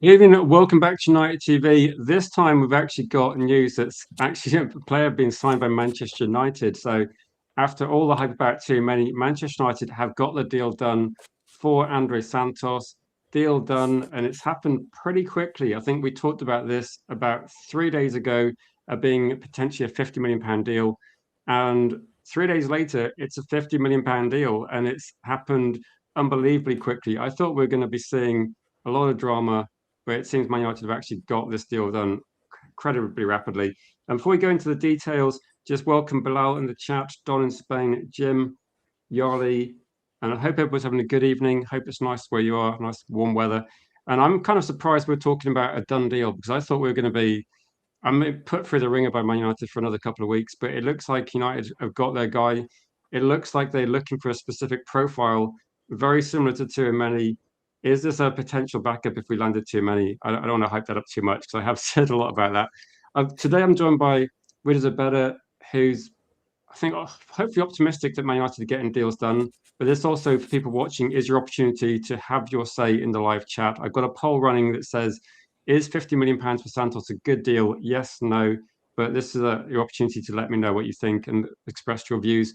Even welcome back to United TV. This time we've actually got news that's actually a player being signed by Manchester United. So after all the hype about too many, Manchester United have got the deal done for Andrey Santos. Deal done, and it's happened pretty quickly. I think we talked about this about 3 days ago, being potentially a £50 million deal. And 3 days later, it's a £50 million deal, and it's happened unbelievably quickly. I thought we were going to be seeing a lot of drama, but it seems Man United have actually got this deal done incredibly rapidly. And before we go into the details, just welcome Bilal in the chat, Don in Spain, Jim, Yarley, and I hope everyone's having a good evening. Hope it's nice where you are, nice warm weather. And I'm kind of surprised we're talking about a done deal because I thought we were going to be put through the ringer by Man United for another couple of weeks, but it looks like United have got their guy. It looks like they're looking for a specific profile, very similar to Tchouaméni. Is this a potential backup if we landed Tchouaméni? I don't want to hype that up too much because I have said a lot about that. Today I'm joined by Wiz Abeda, who's I think hopefully optimistic that Man United are getting deals done. But this also for people watching is your opportunity to have your say in the live chat. I've got a poll running that says, is £50 million for Santos a good deal? Yes, no. But this is your opportunity to let me know what you think and express your views.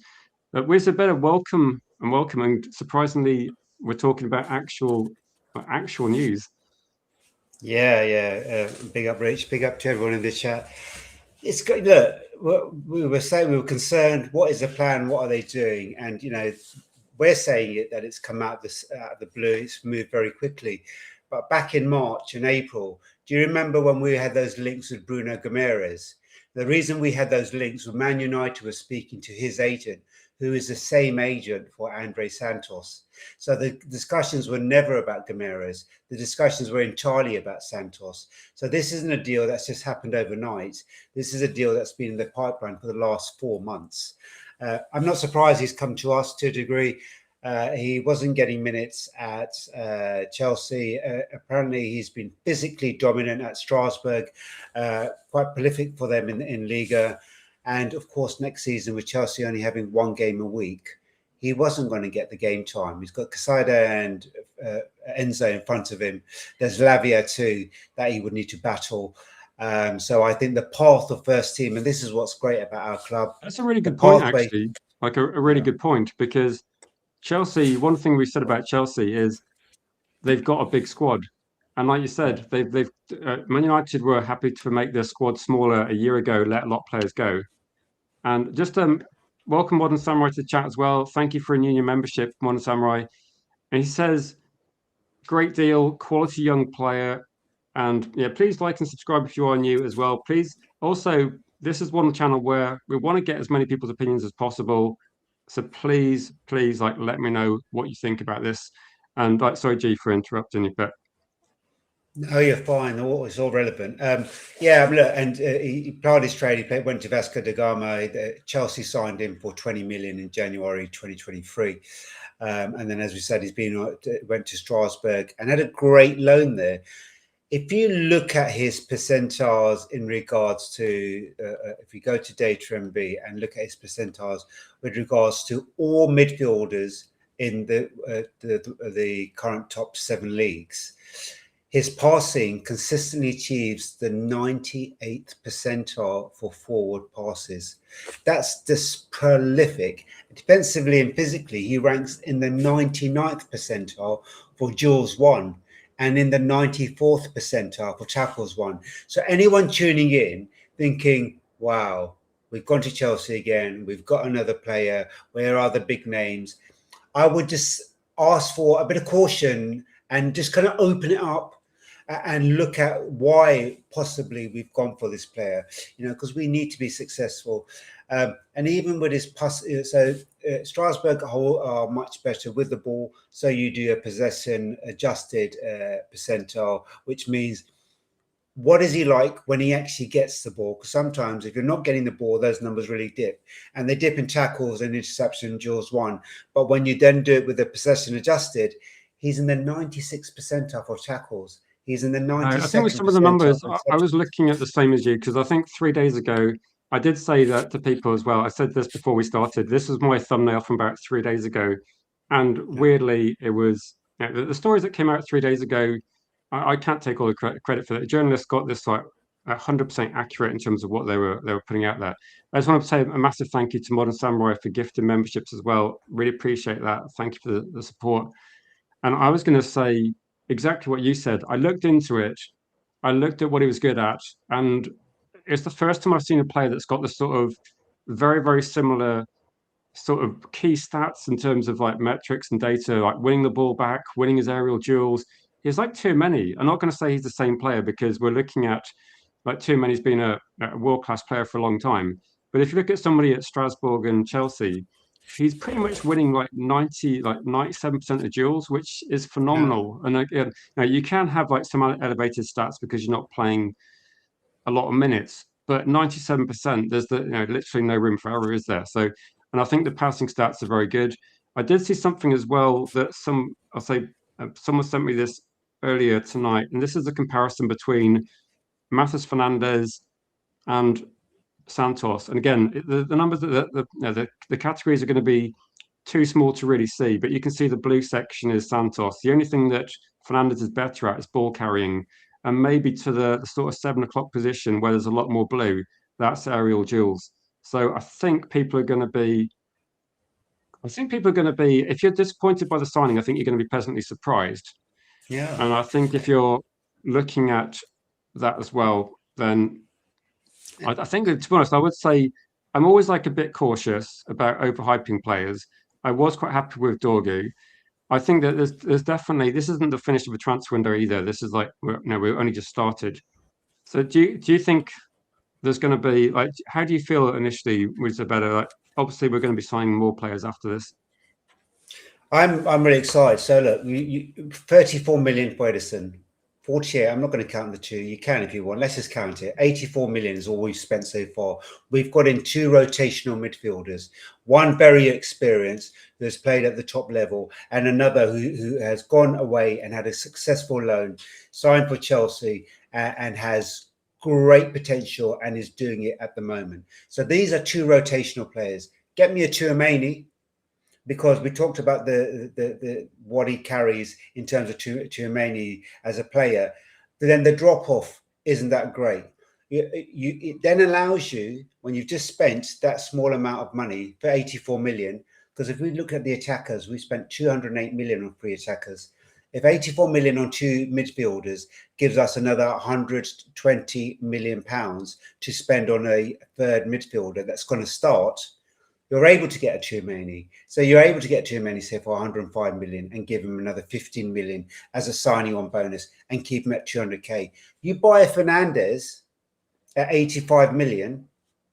Wiz Abeda, welcome and welcome. And surprisingly, we're talking about actual news. Yeah. Big up, Rich. Big up to everyone in the chat. It's good. Look, we were saying we were concerned. What is the plan? What are they doing? And we're saying it that it's come out of the blue. It's moved very quickly. But back in March and April, do you remember when we had those links with Bruno Guimaraes? The reason we had those links was Man United was speaking to his agent, who is the same agent for Andrey Santos. So the discussions were never about Guimaraes. The discussions were entirely about Santos. So this isn't a deal that's just happened overnight. This is a deal that's been in the pipeline for the last 4 months. I'm not surprised he's come to us to a degree. He wasn't getting minutes at Chelsea. Apparently, he's been physically dominant at Strasbourg, quite prolific for them in Liga. And of course, next season with Chelsea only having one game a week, he wasn't going to get the game time. He's got Casada and Enzo in front of him. There's Lavia too that he would need to battle. So I think the path of first team, and this is what's great about our club. That's a really good point, actually. Like a really good point, because Chelsea, one thing we said about Chelsea is they've got a big squad. And like you said, Man United were happy to make their squad smaller a year ago, let a lot of players go. And just welcome Modern Samurai to the chat as well. Thank you for renewing your membership, Modern Samurai. And he says, great deal, quality young player. And yeah, please like and subscribe if you are new as well. Please also, this is one channel where we want to get as many people's opinions as possible. So please, like let me know what you think about this. And sorry, G, for interrupting you, but no, you're fine. It's all relevant. Yeah, look, and he played his trade. He went to Vasco da Gama. Chelsea signed him for 20 million in January 2023, and then, as we said, went to Strasbourg and had a great loan there. If you look at his percentiles in regards to, if you go to Data MB and look at his percentiles with regards to all midfielders in the current top 7 leagues, his passing consistently achieves the 98th percentile for forward passes. That's just prolific. Defensively and physically, he ranks in the 99th percentile for duels won and in the 94th percentile for tackles won. So anyone tuning in thinking, wow, we've gone to Chelsea again, we've got another player, where are the big names? I would just ask for a bit of caution and just kind of open it up and look at why possibly we've gone for this player, because we need to be successful. And even with his Strasbourg are much better with the ball. So you do a possession adjusted percentile, which means what is he like when he actually gets the ball? Because sometimes if you're not getting the ball, those numbers really dip. And they dip in tackles and interception, duels won. But when you then do it with the possession adjusted, he's in the 96th percentile for tackles. He's in the 92nd. I think with some of the numbers, I was looking at the same as you, because I think 3 days ago, I did say that to people as well. I said this before we started. This was my thumbnail from about 3 days ago. And weirdly, it was the stories that came out 3 days ago I can't take all the credit for that. The journalists got this like 100% accurate in terms of what they were putting out there. I just want to say a massive thank you to Modern Samurai for gifting memberships as well. Really appreciate that. Thank you for the support. And I was going to say exactly what you said. I looked into it. I looked at what he was good at, and it's the first time I've seen a player that's got the sort of very, very similar sort of key stats in terms of like metrics and data, like winning the ball back, winning his aerial duels. He's like too many. I'm not going to say he's the same player because we're looking at like too many's been a world-class player for a long time. But if you look at somebody at Strasbourg and Chelsea, he's pretty much winning like 97% of duels, which is Yeah. phenomenal. And again, now you can have like some elevated stats because you're not playing a lot of minutes, but 97%, there's literally no room for error, is there? So, and I think the passing stats are very good. I did see something as well that someone sent me this earlier tonight, and this is a comparison between Matheus Fernandes and Santos. And again, the numbers, the categories are going to be too small to really see, but you can see the blue section is Santos. The only thing that Fernandes is better at is ball carrying, and maybe to the sort of 7 o'clock position where there's a lot more blue, that's aerial duels. So I think people are going to be. I think people are going to be. If you're disappointed by the signing, I think you're going to be pleasantly surprised. Yeah. And I think if you're looking at that as well, then I think that, to be honest, I would say I'm always like a bit cautious about overhyping players. I was quite happy with Dorgu. I think that there's definitely this isn't the finish of a transfer window either. This is like we're only just started. So do you think there's going to be like how do you feel initially with the better like obviously we're going to be signing more players after this. I'm really excited. So look, 34 million for Edison, 48. I'm not going to count the two. You can if you want. Let's just count it. 84 million is all we've spent so far. We've got in two rotational midfielders, one very experienced who has played at the top level, and another who has gone away and had a successful loan, signed for Chelsea, and has great potential and is doing it at the moment. So these are two rotational players. Get me a Tchouaméni, because we talked about the what he carries in terms of Tchouaméni as a player, but then the drop off isn't that great. It then allows you, when you've just spent that small amount of money for 84 million, because if we look at the attackers, we spent 208 million on three attackers. If 84 million on two midfielders gives us another 120 million pounds to spend on a third midfielder that's going to start, you're able to get a Tchouaméni. So you're able to get Tchouaméni, say, for 105 million and give him another 15 million as a signing on bonus and keep him at 200k. You buy a Fernandes at 85 million,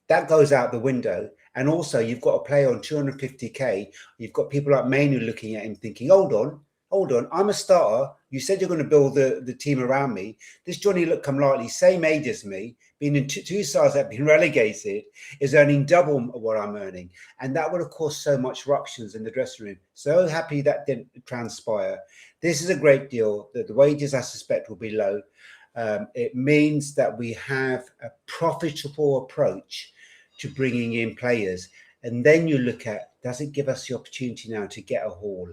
that goes out the window. And also you've got a player on 250k. You've got people like Mainu looking at him thinking, hold on, I'm a starter. You said you're going to build the team around me. This Johnny look come lightly, same age as me, being in two sides that have been relegated, is earning double what I'm earning. And that would have caused so much ruptions in the dressing room. So happy that didn't transpire. This is a great deal. The wages, I suspect, will be low. It means that we have a profitable approach to bringing in players. And then you look at, does it give us the opportunity now to get a haul?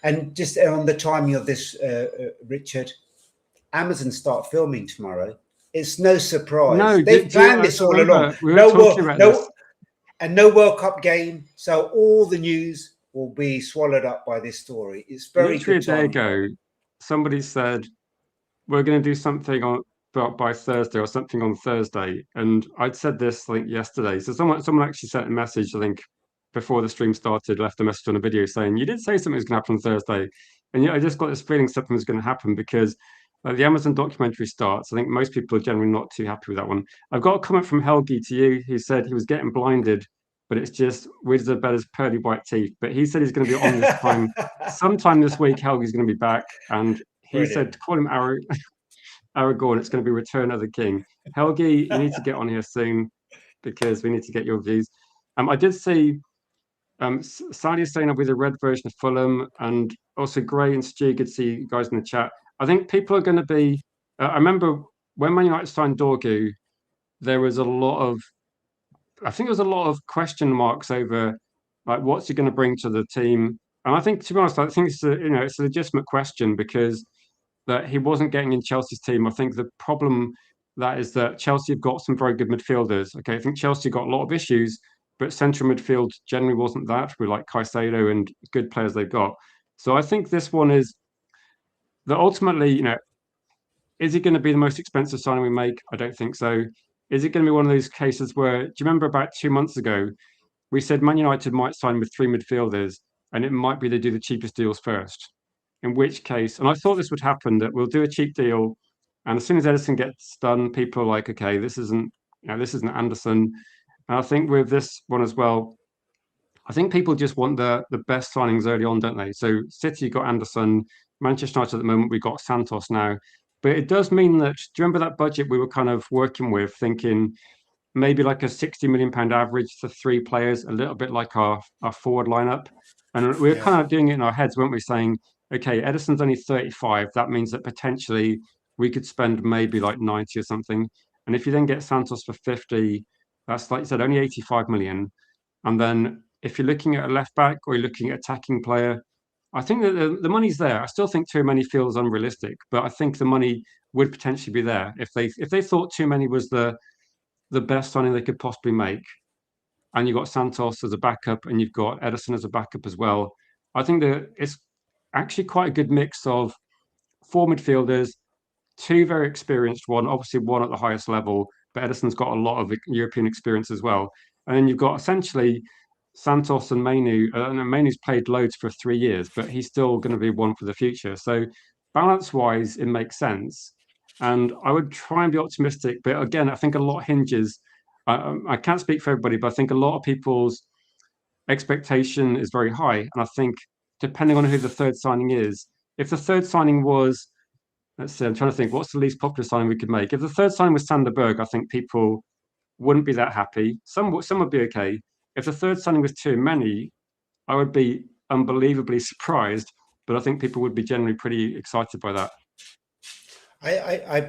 And just on the timing of this, Richard, Amazon start filming tomorrow. It's no surprise. No, They've planned this all along. We were talking about this. No World Cup game. So all the news will be swallowed up by this story. It's very literally good. A day ago, somebody said we're going to do something by Thursday or something on Thursday, and I'd said this like yesterday. So someone actually sent a message, I think, before the stream started, left a message on a video saying you did say something was going to happen on Thursday, and I just got this feeling something was going to happen because the Amazon documentary starts. I think most people are generally not too happy with that one. I've got a comment from Helgi to you who said he was getting blinded, but it's just with Isabella's pearly white teeth. But he said he's going to be on this time, sometime this week. Helgi's going to be back, and he said to call him Aragorn. It's going to be Return of the King. Helgi, you need to get on here soon because we need to get your views. I did see Sally is saying I'll be the red version of Fulham, and also Gray and Stu, good to see you guys in the chat. I think people are going to be. I remember when Man United signed Dorgu, there was a lot of. I think there was a lot of question marks over like what's he going to bring to the team, and I think to be honest, I think it's a legitimate question because that he wasn't getting in Chelsea's team. I think the problem that is that Chelsea have got some very good midfielders. Okay, I think Chelsea got a lot of issues, but central midfield generally wasn't that with like Caicedo and good players they've got. So I think this one is that ultimately, is it going to be the most expensive signing we make? I don't think so. Is it going to be one of those cases where, do you remember about 2 months ago, we said Man United might sign with three midfielders and it might be they do the cheapest deals first? In which case, and I thought this would happen, that we'll do a cheap deal. And as soon as Edison gets done, people are like, okay, this isn't Anderson. And I think with this one as well, I think people just want the best signings early on, don't they? So City got Anderson, Manchester United at the moment, we've got Santos now. But it does mean that, do you remember that budget we were kind of working with, thinking maybe like a £60 million average for three players, a little bit like our forward lineup. And we were kind of doing it in our heads, weren't we? Saying, okay, Edison's only 35. That means that potentially we could spend maybe like 90 or something. And if you then get Santos for 50, that's like you said, only 85 million. And then if you're looking at a left back or you're looking at attacking player, I think that the money's there. I still think too many feels unrealistic, but I think the money would potentially be there if they thought too many was the best signing they could possibly make, and you've got Santos as a backup, and you've got Edison as a backup as well. I think that it's actually quite a good mix of four midfielders, two very experienced, obviously one at the highest level, but Edison's got a lot of European experience as well. And then you've got essentially Santos and Mainu. Mainu's played loads for 3 years, but he's still going to be one for the future. So balance-wise, it makes sense. And I would try and be optimistic, but again, I think a lot hinges. I can't speak for everybody, but I think a lot of people's expectation is very high. And I think depending on who the third signing is, if the third signing was, let's see, I'm trying to think, what's the least popular signing we could make? If the third signing was Sander Berg, I think people wouldn't be that happy. Some would be okay. If the third signing was too many, I would be unbelievably surprised. But I think people would be generally pretty excited by that.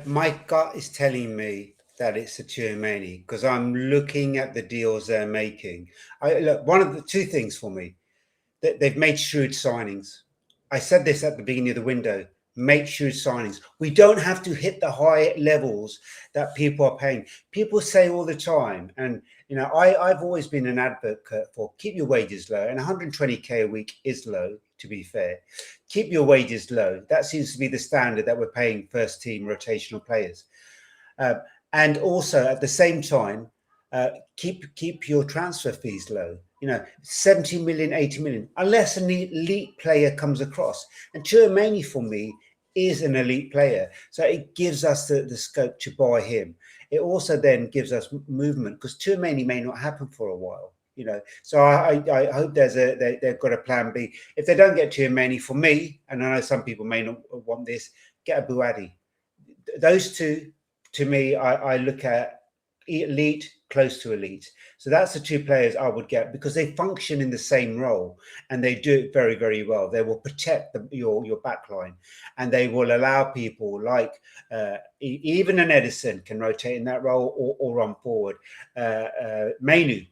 My gut is telling me that it's a Tchouaméni because I'm looking at the deals they're making. Look, one of the two things for me, that they've made shrewd signings. I said this at the beginning of the window. Make shrewd signings. We don't have to hit the high levels that people are paying. People say all the time, and I've always been an advocate for keep your wages low, and 120k a week is low, to be fair. Keep your wages low. That seems to be the standard that we're paying first team rotational players. And also at the same time, keep your transfer fees low. 70 million, 80 million, unless an elite player comes across. And Tchouaméni for me is an elite player. So it gives us the scope to buy him. It also then gives us movement because Tchouaméni may not happen for a while. So I hope they've got a plan B. If they don't get Tchouaméni, for me, and I know some people may not want this, get a Buadi. Those two, to me, I look at elite, close to elite. So that's the two players I would get because they function in the same role and they do it very, very well. They will protect your back line and they will allow people like even an Edison can rotate in that role or run forward. Mainu,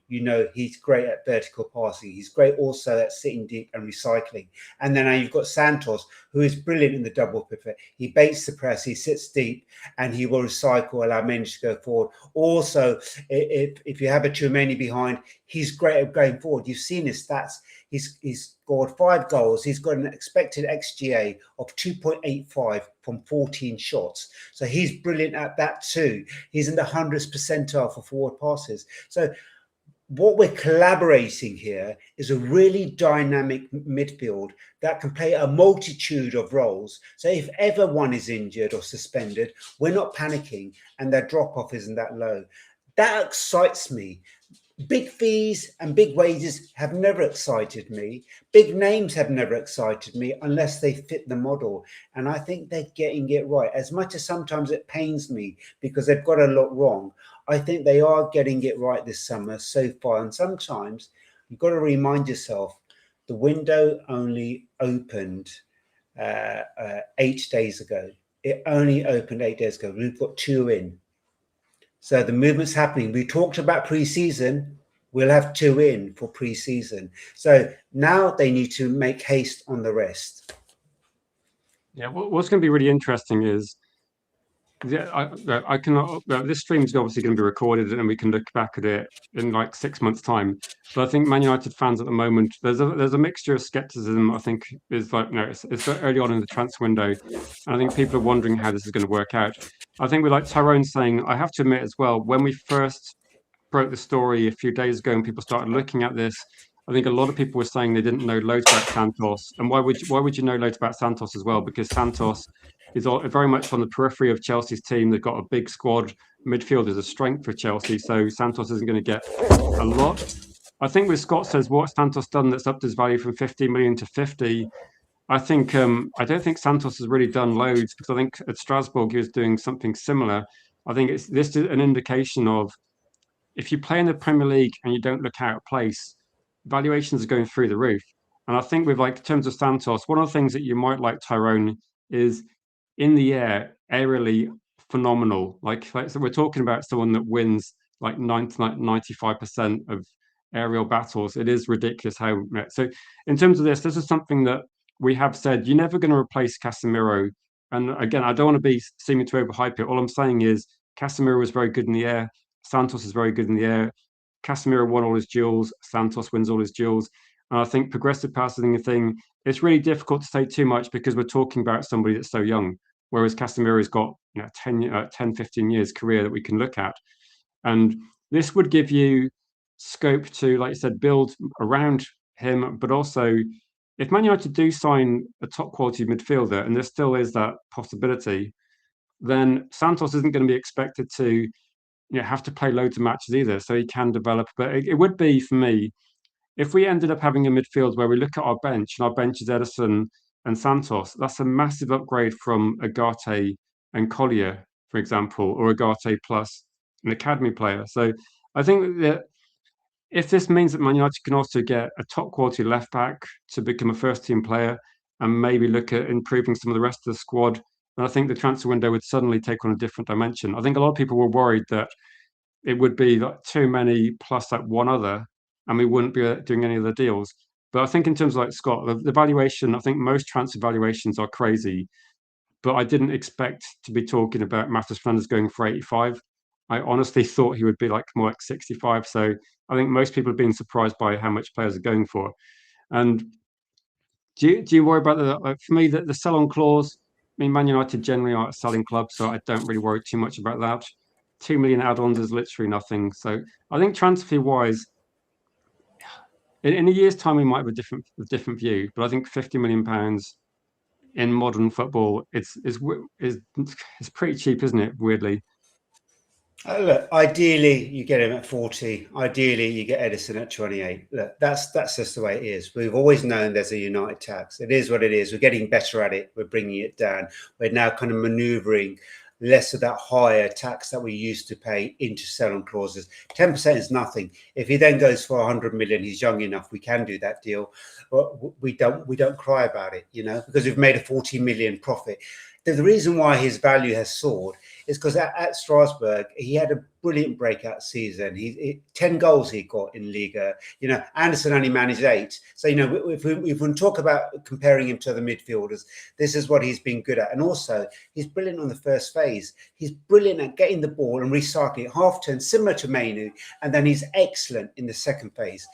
he's great at vertical passing. He's great also at sitting deep and recycling. And then now you've got Santos, who is brilliant in the double pivot. He baits the press, he sits deep, and he will recycle, allow men to go forward. Also, if you have a Tchouaméni behind, he's great at going forward. You've seen his stats. He's scored 5 goals. He's got an expected XGA of 2.85 from 14 shots. So he's brilliant at that too. He's in the 100th percentile for forward passes. So what we're collaborating here is a really dynamic midfield that can play a multitude of roles. So if ever one is injured or suspended, we're not panicking and their drop-off isn't that low. That excites me. Big fees and big wages have never excited me. Big names have never excited me unless they fit the model. And I think they're getting it right. As much as sometimes it pains me because they've got a lot wrong, I think they are getting it right this summer so far. And sometimes you've got to remind yourself, the window only opened 8 days ago. It only opened 8 days ago. We've got 2 in. So the movement's happening. We talked about pre-season. We'll have 2 in for pre-season. So now they need to make haste on the rest. Yeah, what's going to be really interesting is, yeah, I can. This stream is obviously going to be recorded, and we can look back at it in like 6 months' time. But I think Man United fans at the moment, there's a mixture of skepticism. I think is like, it's early on in the transfer window, and I think people are wondering how this is going to work out. I think with like Tyrone saying, I have to admit as well, when we first broke the story a few days ago and people started looking at this, I think a lot of people were saying they didn't know loads about Santos. And why would you know loads about Santos as well? Because Santos is very much on the periphery of Chelsea's team. They've got a big squad. Midfield is a strength for Chelsea, so Santos isn't going to get a lot. I think with Scott says what Santos done that's upped his value from 50 million to 50. I think I don't think Santos has really done loads, because I think at Strasbourg he was doing something similar. I think this is an indication of, if you play in the Premier League and you don't look out of place, valuations are going through the roof. And I think with like in terms of Santos, one of the things that you might like Tyrone is in the air, aerially phenomenal. So we're talking about someone that wins like 95% of aerial battles. It is ridiculous how. So in terms of this is something that we have said, you're never going to replace Casemiro. And again, I don't want to be seeming to overhype it. All I'm saying is Casemiro was very good in the air. Santos is very good in the air. Casemiro won all his duels. Santos wins all his duels. And I think progressive passing thing, it's really difficult to say too much because we're talking about somebody that's so young. Whereas Casemiro's got 10, 15 years career that we can look at. And this would give you scope to, like you said, build around him. But also, if Man United do sign a top quality midfielder, and there still is that possibility, then Santos isn't going to be expected to have to play loads of matches either, so he can develop. But it would be, for me, if we ended up having a midfield where we look at our bench and our bench is Ederson and Santos, that's a massive upgrade from Agate and Collier, for example, or Agate plus an academy player. So I think that if this means that Man United can also get a top quality left back to become a first team player and maybe look at improving some of the rest of the squad, then I think the transfer window would suddenly take on a different dimension. I think a lot of people were worried that it would be like too many plus like one other, and we wouldn't be doing any of the deals. But I think in terms of like Scott, the valuation, I think most transfer valuations are crazy, but I didn't expect to be talking about Matheus Fernandes going for 85. I honestly thought he would be like more like 65. So I think most people have been surprised by how much players are going for. And do you worry about for me, the sell on clause? I mean, Man United generally are a selling club, so I don't really worry too much about that. 2 million add-ons is literally nothing. So I think transfer wise, in a year's time we might have a different view, but I think 50 million pounds in modern football, it's pretty cheap, isn't it? Weirdly. Look, ideally you get him at 40. Ideally you get Ederson at 28. Look, that's just the way it is. We've always known there's a United tax. It is what it is. We're getting better at it. We're bringing it down. We're now kind of manoeuvring less of that higher tax that we used to pay into sell-on clauses. 10% is nothing. If he then goes for 100 million, he's young enough, we can do that deal. But we don't cry about it, because we've made a 40 million profit. The reason why his value has soared is because at Strasbourg, he had a brilliant breakout season. 10 goals he got in Liga. Anderson only managed 8. So, if we talk about comparing him to the midfielders, this is what he's been good at. And also, he's brilliant on the first phase. He's brilliant at getting the ball and recycling it, half turn, similar to Mainu. And then he's excellent in the second phase.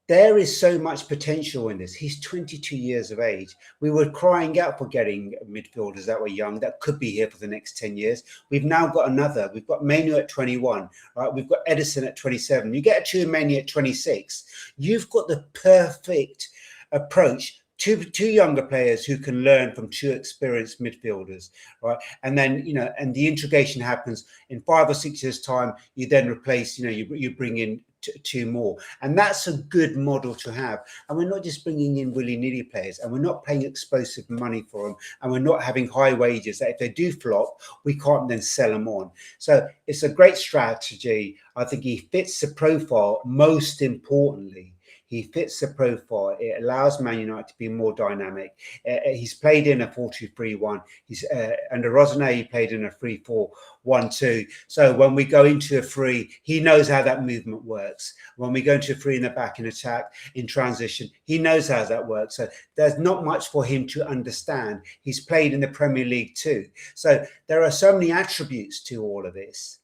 There is so much potential in this. He's 22 years of age. We were crying out for getting midfielders that were young, that could be here for the next 10 years. We've now got another. We've got Mainu at 21, right? We've got Ederson at 27. You get a Tchouaméni at 26. You've got the perfect approach. Two younger players who can learn from two experienced midfielders, right? And then, and the integration happens in 5 or 6 years' time. You then replace, you bring in two more, and that's a good model to have. And we're not just bringing in willy-nilly players, and we're not paying explosive money for them, and we're not having high wages that if they do flop, we can't then sell them on. So it's a great strategy. I think he fits the profile. Most importantly, He fits the profile. It allows Man United to be more dynamic. He's played in a 4-2-3-1. He's under Rosane, he played in a 3-4-1-2. So when we go into a free, he knows how that movement works. When we go into a free in the back in attack, in transition, he knows how that works. So there's not much for him to understand. He's played in the Premier League too. So there are so many attributes to all of this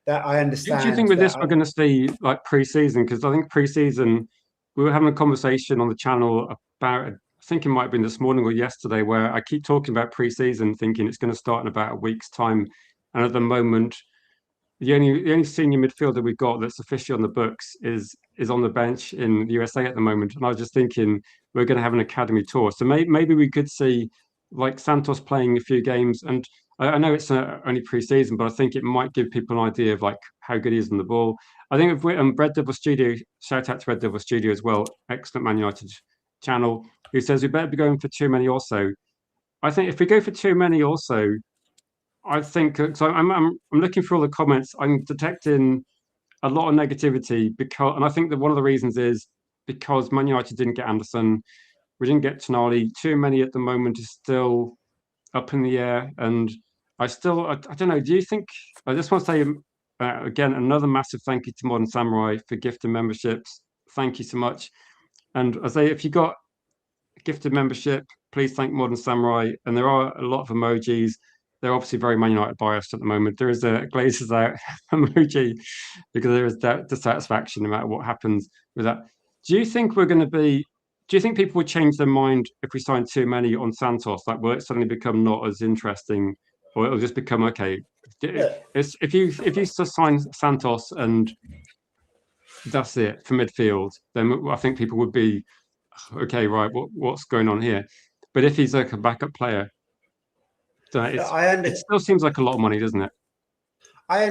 that I understand. Do you think with this we're going to see like pre-season? Because I think pre-season, we were having a conversation on the channel about, I think it might have been this morning or yesterday, where I keep talking about pre-season, thinking it's going to start in about a week's time. And at the moment, the only senior midfielder we've got that's officially on the books is on the bench in the USA at the moment. And I was just thinking we're going to have an academy tour, so maybe we could see like Santos playing a few games. And I know it's only pre-season, but I think it might give people an idea of like how good he is on the ball. I think if we Red Devil Studio, shout out to Red Devil Studio as well, excellent Man United channel, who says we better be going for too many also. I think if we go for too many also, I think so. I'm looking through all the comments. I'm detecting a lot of negativity because, and I think that one of the reasons is because Man United didn't get Anderson, we didn't get Tonali. Too many at the moment is still up in the air, and I don't know. Do you think? I just want to say again another massive thank you to Modern Samurai for gifting memberships. Thank you so much. And I say if you got gifted membership, please thank Modern Samurai. And there are a lot of emojis. They're obviously very Man United biased at the moment. There is a glazes out emoji because there is that dissatisfaction no matter what happens with that. Do you think we're going to be? Do you think people would change their mind if we sign too many on Santos? Like, will it suddenly become not as interesting, or it'll just become okay? It's if you just sign Santos and that's it for midfield, then I think people would be okay, right, what's going on here? But if he's like a backup player, it still seems like a lot of money, doesn't it? I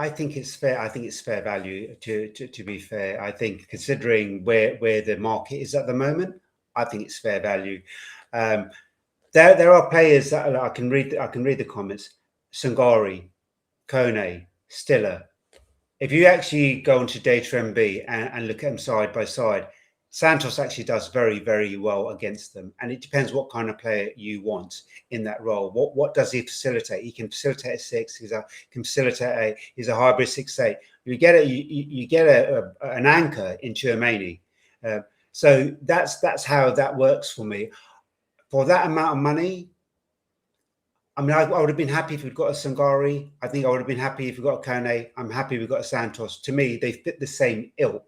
think it's fair. I think it's fair value. To be fair, I think considering where the market is at the moment, I think it's fair value. There are players that I can read the comments. Sangari, Kone, Stiller. If you actually go onto Data MB and look at them side by side, Santos actually does very, very well against them. And it depends what kind of player you want in that role. What does he facilitate? He can facilitate a 6. He's a hybrid 6-8. You get an anchor in Tchouaméni. So that's how that works for me. For that amount of money, I mean, I would have been happy if we'd got a Sangari. I think I would have been happy if we got a Kone. I'm happy we got a Santos. To me, they fit the same ilk.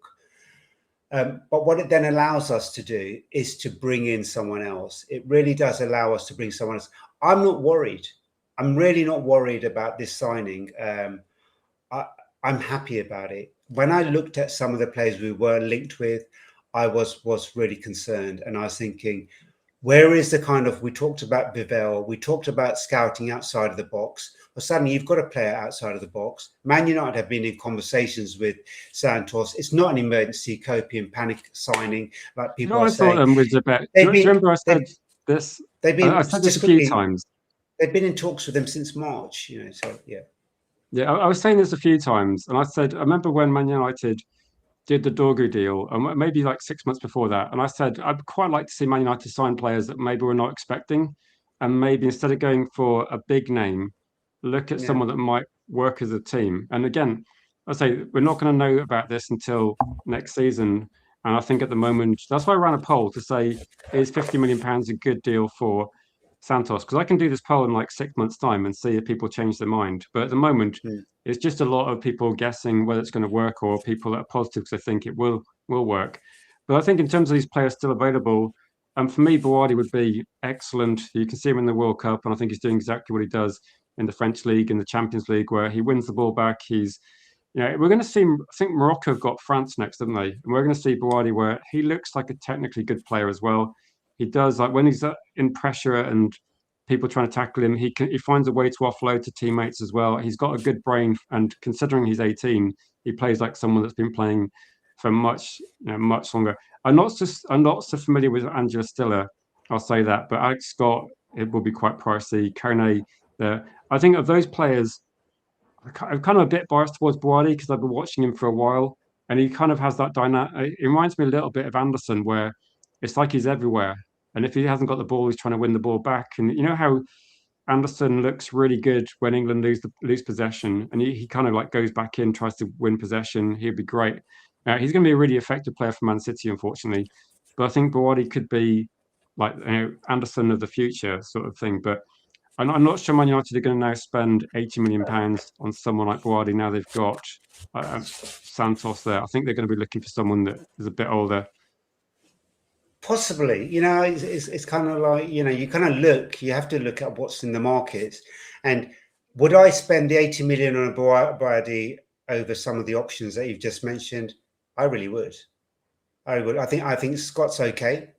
But what it then allows us to do is to bring in someone else. It really does allow us to bring someone else. I'm not worried. I'm really not worried about this signing. I'm happy about it. When I looked at some of the players we were linked with, I was really concerned. And I was thinking, where is the kind of, we talked about Bivel, we talked about scouting outside of the box. Well, suddenly you've got a player outside of the box. Man United have been in conversations with Santos. It's not an emergency copium panic signing like people are saying. I thought was about. Do you remember I said this? I said this a few times. They've been in talks with them since March, so yeah. Yeah, I was saying this a few times, and I said, I remember when Man United did the Dorgu deal, and maybe like 6 months before that. And I said, I'd quite like to see Man United sign players that maybe we're not expecting. And maybe instead of going for a big name, look at someone that might work as a team. And again, I say, we're not going to know about this until next season. And I think at the moment, that's why I ran a poll to say, is £50 million a good deal for Santos? Because I can do this poll in like 6 months' time and see if people change their mind. But at the moment, it's just a lot of people guessing whether it's going to work, or people that are positive because they think it will work. But I think in terms of these players still available, for me, Bouardi would be excellent. You can see him in the World Cup, and I think he's doing exactly what he does in the French League, in the Champions League, where he wins the ball back. We're going to see, I think Morocco have got France next, haven't they? And we're going to see Bouardi where he looks like a technically good player as well. He does, like when he's in pressure and people trying to tackle him, he finds a way to offload to teammates as well. He's got a good brain, and considering he's 18, he plays like someone that's been playing for much longer. I'm not so familiar with Angela Stiller, I'll say that, but Alex Scott, it will be quite pricey. Kone, I think of those players, I'm kind of a bit biased towards Bouardi because I've been watching him for a while. and he kind of has that dynamic. It reminds me a little bit of Anderson, where it's like he's everywhere, and if he hasn't got the ball, he's trying to win the ball back. And you know how Anderson looks really good when England lose possession, and he kind of like goes back in, tries to win possession. He'd be great. He's going to be a really effective player for Man City, unfortunately. But I think Bawardi could be like Anderson of the future sort of thing. But I'm not sure Man United are going to now spend £80 million on someone like Bawardi. Now they've got Santos there. I think they're going to be looking for someone that is a bit older. Possibly, it's kind of like, you kind of you have to look at what's in the markets. And would I spend the 80 million on a Bawardi over some of the options that you've just mentioned? I really would. I would. I think Scott's okay.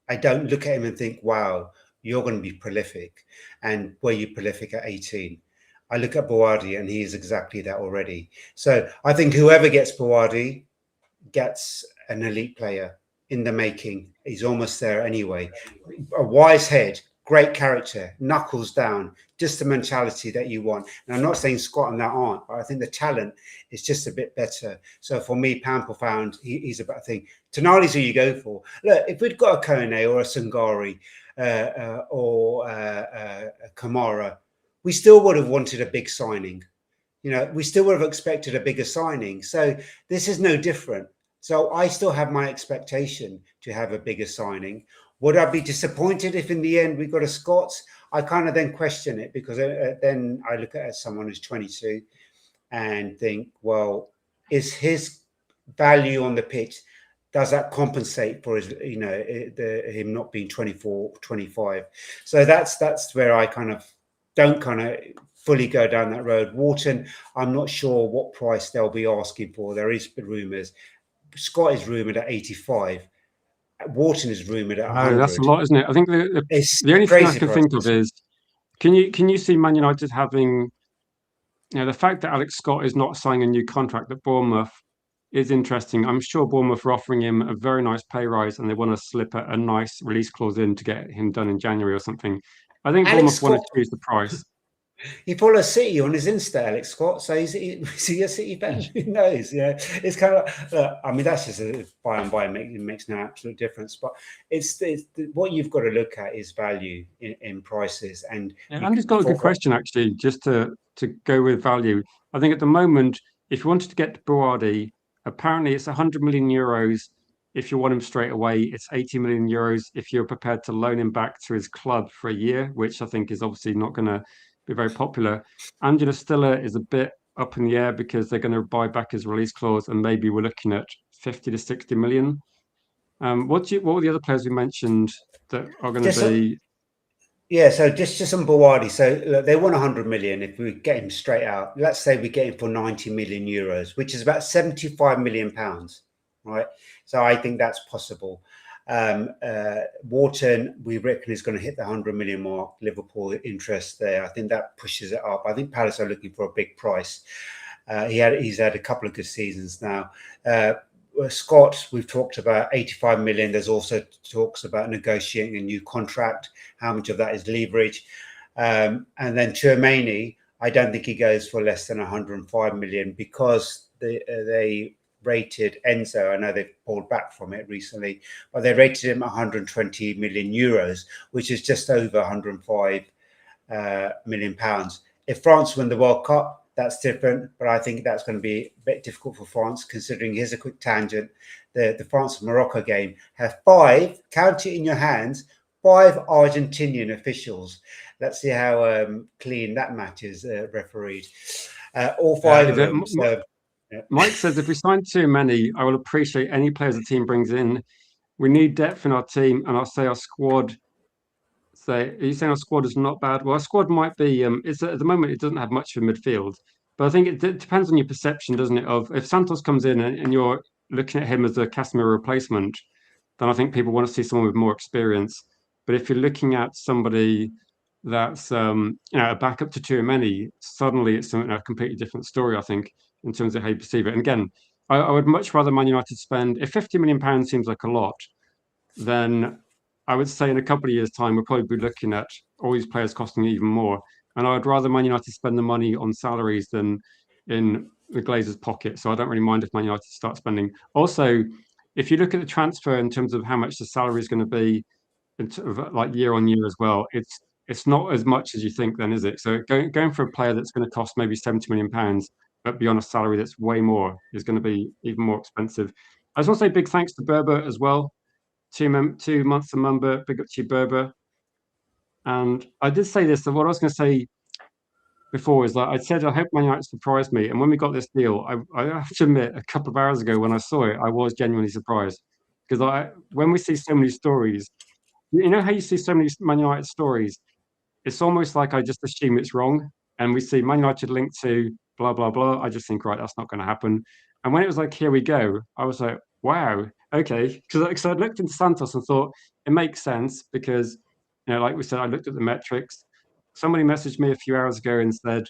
I don't look at him and think, wow, you're going to be prolific. And were you prolific at 18? I look at Bawardi and he is exactly that already. So I think whoever gets Bawardi gets an elite player in the making. He's almost there anyway. A wise head, great character, knuckles down, just the mentality that you want. And I'm not saying Scott and that aren't, but I think the talent is just a bit better. So for me, pound for pound, he's a better thing. Tonali's who you go for. Look, if we'd got a Kone or a Sangari or a Kamara, we still would have wanted a big signing. We still would have expected a bigger signing. So this is no different. So I still have my expectation to have a bigger signing. Would I be disappointed if in the end we got a Scots? I kind of then question it, because then I look at someone who's 22 and think, well, is his value on the pitch, does that compensate for his, him not being 24, 25? So that's where I kind of don't fully go down that road. Wharton, I'm not sure what price they'll be asking for. There is rumours. Scott is rumoured at 85. Wharton is rumoured at 100. That's a lot, isn't it? I think the only thing I can think of is, can you see Man United having, the fact that Alex Scott is not signing a new contract at Bournemouth is interesting. I'm sure Bournemouth are offering him a very nice pay rise, and they want to slip a nice release clause in to get him done in January or something. I think Bournemouth want to choose the price. He follows City on his Insta, Alex Scott. So is he a City fan? Who knows? It's kind of. I mean, that's just by and by. It makes no absolute difference. But it's what you've got to look at is value in prices. And Andy's got a good question, actually. Just to go with value, I think at the moment, if you wanted to get Bawardi, apparently it's 100 million euros. If you want him straight away, it's 80 million euros if you're prepared to loan him back to his club for a year, which I think is obviously not going to be very popular. Angela Stiller is a bit up in the air because they're going to buy back his release clause, and maybe we're looking at 50 to 60 million. What were the other players we mentioned that are going to be? So just on Bawardi. So look, they want 100 million. If we get him straight out, let's say we get him for 90 million euros, which is about 75 million pounds, right? So I think that's possible. Wharton, we reckon, is going to hit the 100 million mark. Liverpool interest there. I think that pushes it up. I think Palace are looking for a big price. He's had a couple of good seasons now. Scott, we've talked about 85 million. There's also talks about negotiating a new contract. How much of that is leverage? And then Tchouaméni, I don't think he goes for less than 105 million, because they rated Enzo. I know they've pulled back from it recently, but they rated him 120 million euros, which is just over 105 million pounds. If France win the World Cup, that's different, but I think that's going to be a bit difficult for France, considering, here's a quick tangent, the France-Morocco game have 5, count it in your hands, 5 Argentinian officials. Let's see how clean that match is refereed. All 5 of them. Mike says, if we sign too many, I will appreciate any players the team brings in. We need depth in our team, and I'll say our squad. Are you saying our squad is not bad? Well, our squad might be. It's at the moment it doesn't have much of a midfield, but I think it depends on your perception, doesn't it? Of if Santos comes in and you're looking at him as a Casemiro replacement, then I think people want to see someone with more experience. But if you're looking at somebody that's a backup to Tchouaméni, suddenly it's a completely different story, I think, in terms of how you perceive it. And again, I would much rather Man United spend, if 50 million pounds seems like a lot, then I would say in a couple of years' time, we'll probably be looking at all these players costing even more. And I would rather Man United spend the money on salaries than in the Glazers' pocket. So I don't really mind if Man United start spending. Also, if you look at the transfer in terms of how much the salary is going to be, like year on year as well, it's not as much as you think, then, is it? So going for a player that's going to cost maybe £70 million, but be on a salary that's way more, is going to be even more expensive. I just want to say big thanks to Berber as well. 2 months a member, big up to you, Berber. And I did say this, so what I was going to say before is that I said I hope Man United surprised me. And when we got this deal, I have to admit, a couple of hours ago when I saw it, I was genuinely surprised. Because when we see so many stories, you know how you see so many Man United stories, it's almost like I just assume it's wrong. And we see Man United linked to blah, blah, blah. I just think, right, that's not going to happen. And when it was like, here we go, I was like, wow, okay. Because I looked into Santos and thought it makes sense because, like we said, I looked at the metrics. Somebody messaged me a few hours ago and said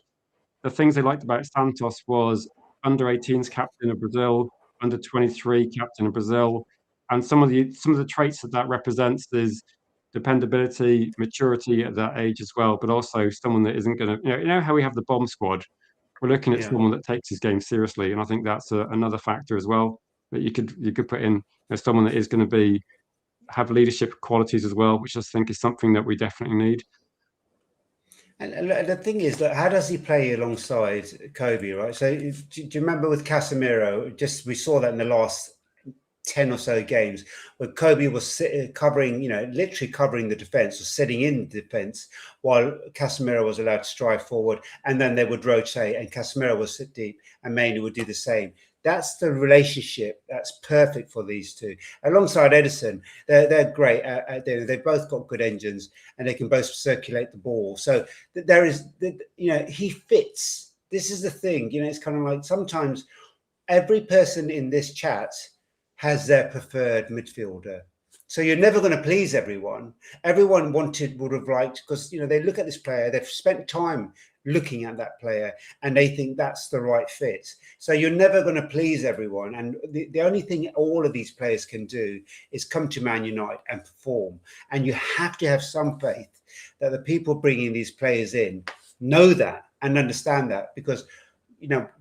the things they liked about Santos was under 18s captain of Brazil, under 23 captain of Brazil, and some of the traits that represents is dependability, maturity at that age as well, but also someone that isn't going to, you know how we have the bomb squad. We're looking at someone that takes his game seriously, and I think that's another factor as well that you could put in as someone that is going to have leadership qualities as well, which I think is something that we definitely need. And the thing is that how does he play alongside Kobe, right? So do you remember with Casemiro? We saw that in the last 10 or so games where Kobe was covering, literally covering the defense or sitting in the defense while Casemiro was allowed to stride forward, and then they would rotate and Casemiro would sit deep and Mainu would do the same. That's the relationship that's perfect for these two. Alongside Edison, they're great. They've both got good engines and they can both circulate the ball. So there is, he fits. This is the thing. It's kind of like sometimes every person in this chat has their preferred midfielder. So you're never going to please everyone. Everyone would have liked, because they look at this player, they've spent time looking at that player and they think that's the right fit. So you're never going to please everyone. And the only thing all of these players can do is come to Man United and perform. And you have to have some faith that the people bringing these players in know that and understand that, because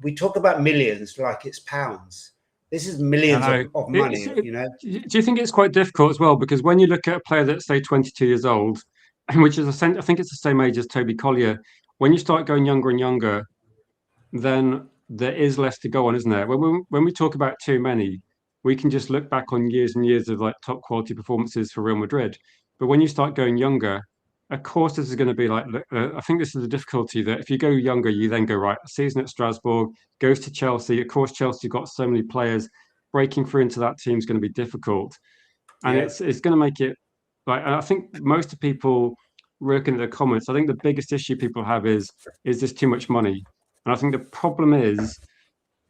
we talk about millions like it's pounds. This is millions of money, Do you think it's quite difficult as well? Because when you look at a player that's, say, 22 years old, which is, I think it's the same age as Toby Collier, when you start going younger and younger, then there is less to go on, isn't there? When we talk about too many, we can just look back on years and years of like top quality performances for Real Madrid. But when you start going younger, of course, this is going to be like, I think this is the difficulty, that if you go younger, you then go, right, a season at Strasbourg, goes to Chelsea. Of course, Chelsea got so many players. Breaking through into that team is going to be difficult. And it's going to make it, like, I think most of people looking at the comments, I think the biggest issue people have is this too much money? And I think the problem is,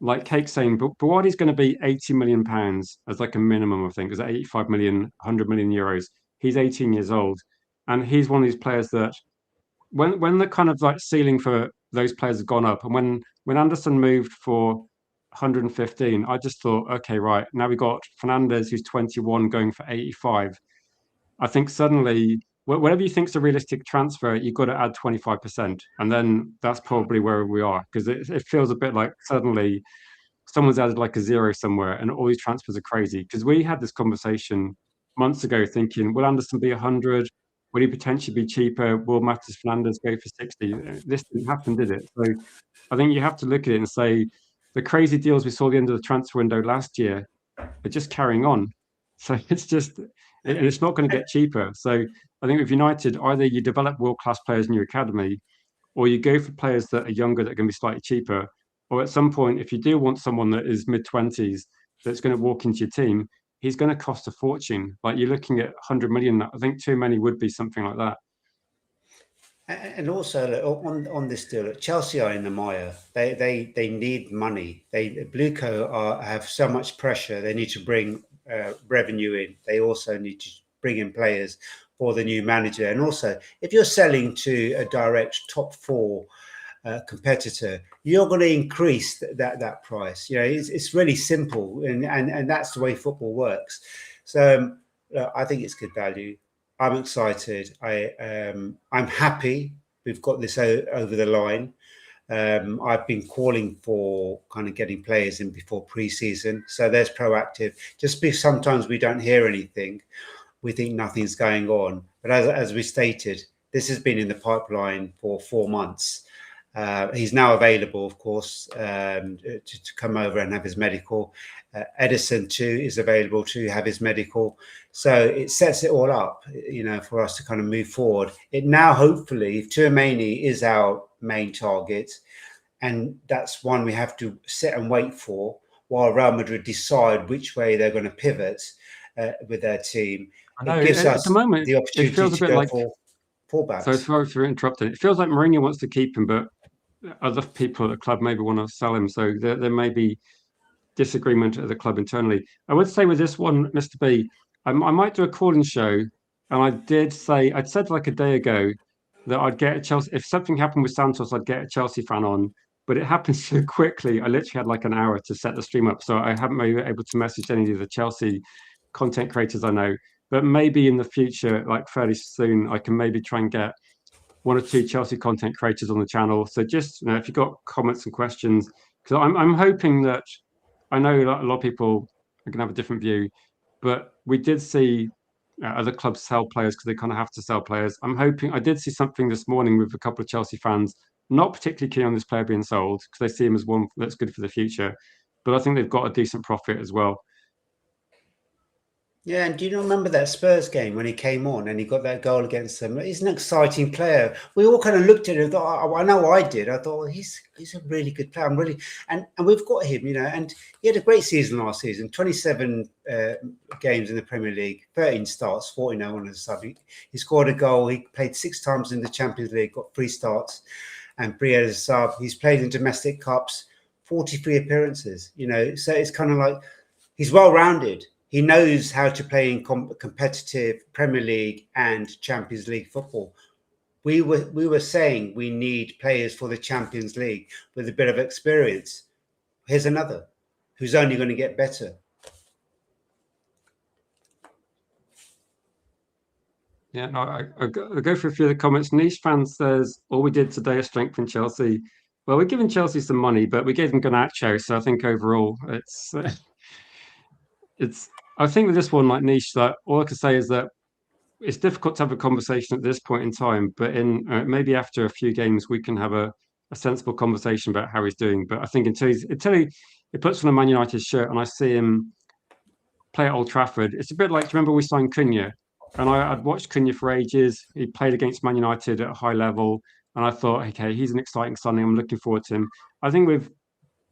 like Kate's saying, but Buwardi's going to be £80 million as like a minimum, I think. Is that 85 million, 100 million euros? He's 18 years old. And he's one of these players that when the kind of like ceiling for those players has gone up, and when Anderson moved for 115, I just thought, okay, right, now we've got Fernandez, who's 21, going for 85. I think suddenly, whatever you think is a realistic transfer, you've got to add 25%. And then that's probably where we are, because it feels a bit like suddenly someone's added like a zero somewhere and all these transfers are crazy. Because we had this conversation months ago thinking, will Anderson be 100? Will he potentially be cheaper? Will Matheus Fernandes go for 60? This didn't happen, did it? So I think you have to look at it and say the crazy deals we saw at the end of the transfer window last year are just carrying on. So it's not going to get cheaper. So I think with United, either you develop world-class players in your academy, or you go for players that are younger that are going to be slightly cheaper. Or at some point, if you do want someone that is mid-20s that's going to walk into your team, he's going to cost a fortune. Like you're looking at 100 million. I think too many would be something like that. And also on this deal, Chelsea are in the mire. They need money. Blueco have so much pressure. They need to bring revenue in. They also need to bring in players for the new manager. And also, if you're selling to a direct top four competitor, you're going to increase that price. It's really simple, and that's the way football works. So I think it's good value. I'm excited. I'm happy we've got this over the line. I've been calling for kind of getting players in before pre-season, so there's proactive. Just because sometimes we don't hear anything, we think nothing's going on. But as we stated, this has been in the pipeline for 4 months. He's now available, of course, to come over and have his medical. Edison too is available to have his medical. So it sets it all up, for us to kind of move forward. It now, hopefully, if Tchouaméni is our main target, and that's one we have to sit and wait for while Real Madrid decide which way they're going to pivot with their team. I know, it gives at us the moment, the opportunity it feels a to bit go like, for fullbacks. so sorry for interrupting. It feels like Mourinho wants to keep him, but other people at the club maybe want to sell him. So there may be disagreement at the club internally. I would say with this one, Mr. B, I might do a call-in show, and I'd said like a day ago that I'd get a Chelsea. If something happened with Santos, I'd get a Chelsea fan on. But it happened so quickly. I literally had like an hour to set the stream up, so I haven't been able to message any of the Chelsea content creators I know. But maybe in the future, like fairly soon, I can maybe try and get one or two Chelsea content creators on the channel. So just if you've got comments and questions, because I'm hoping that I know a lot of people are going to have a different view, but we did see other clubs sell players because they kind of have to sell players. I'm hoping I did see something this morning with a couple of Chelsea fans not particularly keen on this player being sold because they see him as one that's good for the future, but I think they've got a decent profit as well. Yeah, and do you remember that Spurs game when he came on and he got that goal against them? He's an exciting player. We all kind of looked at him and thought, I know I did. I thought, well, he's a really good player. And we've got him, and he had a great season last season, 27 games in the Premier League, 13 starts, 14 on as a sub. He scored a goal. He played 6 times in the Champions League, got 3 starts and 3 as a sub. He's played in domestic cups, 43 appearances, so it's kind of like he's well-rounded. He knows how to play in competitive Premier League and Champions League football. We were saying we need players for the Champions League with a bit of experience. Here's another who's only going to get better. Yeah, no, I'll go for a few of the comments. Niche fan says, all we did today is strengthen Chelsea. Well, we're giving Chelsea some money, but we gave them Garnacho. So I think overall it's I think with this one, like Niche, that all I can say is that it's difficult to have a conversation at this point in time, but in maybe after a few games, we can have a sensible conversation about how he's doing. But I think until he puts on a Man United shirt and I see him play at Old Trafford, it's a bit like, do you remember we signed Cunha? And I'd watched Cunha for ages. He played against Man United at a high level. And I thought, okay, he's an exciting signing. I'm looking forward to him. I think with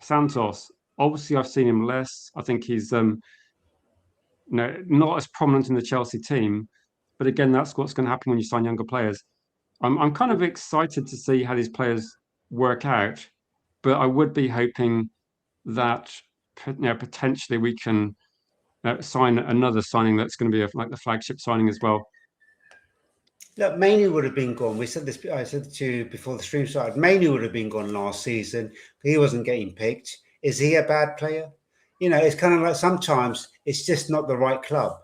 Santos, obviously I've seen him less. I think he's not as prominent in the Chelsea team. But again, that's what's going to happen when you sign younger players. I'm kind of excited to see how these players work out, but I would be hoping that potentially we can sign another signing that's going to be like the flagship signing as well. Look, Mainoo would have been gone. I said to you before the stream started. Mainoo would have been gone last season. He wasn't getting picked. Is he a bad player? It's kind of like sometimes it's just not the right club.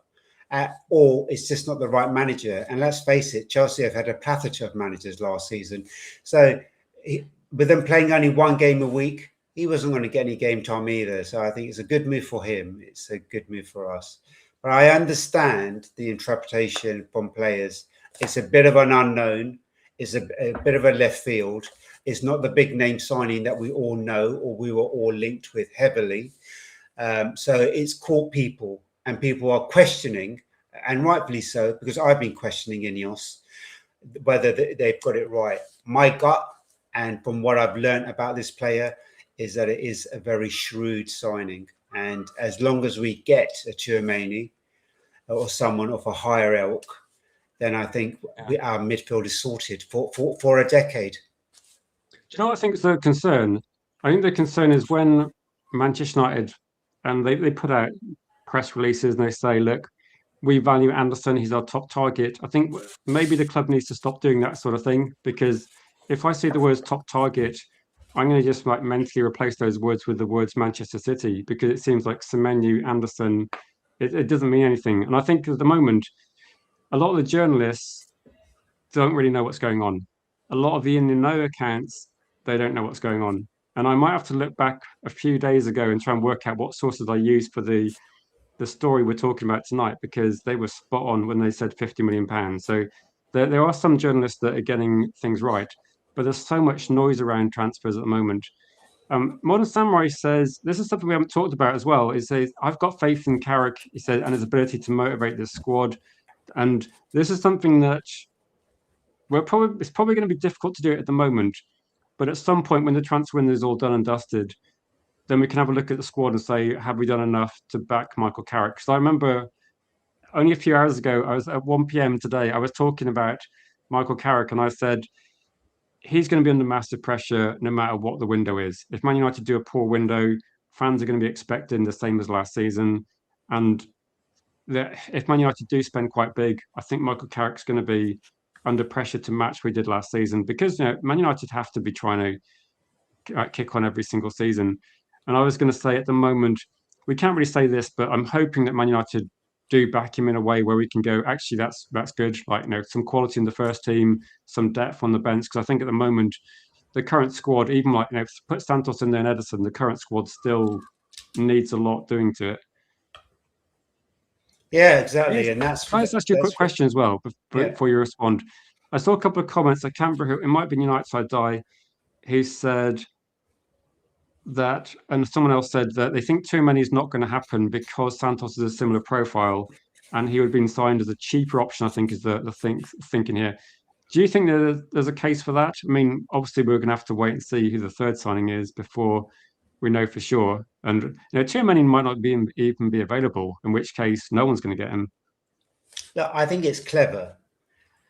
Or it's just not the right manager. And let's face it, Chelsea have had a plethora of managers last season. So with them playing only 1 game a week, he wasn't going to get any game time either. So I think it's a good move for him. It's a good move for us. But I understand the interpretation from players. It's a bit of an unknown. It's a bit of a left field. It's not the big name signing that we all know or we were all linked with heavily. So it's caught people. And people are questioning, and rightfully so, because I've been questioning Ineos, whether they've got it right. My gut, and from what I've learned about this player, is that it is a very shrewd signing. And as long as we get a Tchouaméni or someone of a higher ilk, then I think our midfield is sorted for a decade. Do you know what I think is the concern? I think the concern is when Manchester United, and they put out press releases and they say, look, we value Anderson, he's our top target. I think maybe the club needs to stop doing that sort of thing, because if I see the words top target, I'm going to just like mentally replace those words with the words Manchester City, because it seems like Semenyo, Anderson, it doesn't mean anything. And I think at the moment, a lot of the journalists don't really know what's going on. A lot of the in the know accounts they don't know what's going on. And I might have to look back a few days ago and try and work out what sources I used for the story we're talking about tonight, because they were spot on when they said £50 million. So there are some journalists that are getting things right, but there's so much noise around transfers at the moment. Modern Samurai says this is something we haven't talked about as well. He says, I've got faith in Carrick, he said, and his ability to motivate this squad. And this is something that it's probably going to be difficult to do it at the moment. But at some point, when the transfer window is all done and dusted, then we can have a look at the squad and say, have we done enough to back Michael Carrick? Because I remember only a few hours ago, I was at 1 p.m. today, I was talking about Michael Carrick, and I said, he's going to be under massive pressure no matter what the window is. If Man United do a poor window, fans are going to be expecting the same as last season. And if Man United do spend quite big, I think Michael Carrick's going to be under pressure to match what we did last season, because Man United have to be trying to kick on every single season. And I was going to say, at the moment, we can't really say this, but I'm hoping that Man United do back him in a way where we can go, actually, that's good. Like, some quality in the first team, some depth on the bench. Because I think at the moment, the current squad, even like, put Santos in there and Ederson, the current squad still needs a lot doing to it. Yeah, exactly. And that's. Can I just ask you a quick question as well before you respond? I saw a couple of comments. I can't remember who, it might be United Side Die, who said that, and someone else said that they think too many is not going to happen because Santos is a similar profile and he would have been signed as a cheaper option, I think is the thinking here. Do you think there's a case for that? I mean, obviously we're going to have to wait and see who the third signing is before we know for sure. And too many might not even be available, in which case no one's going to get him. Look, I think it's clever.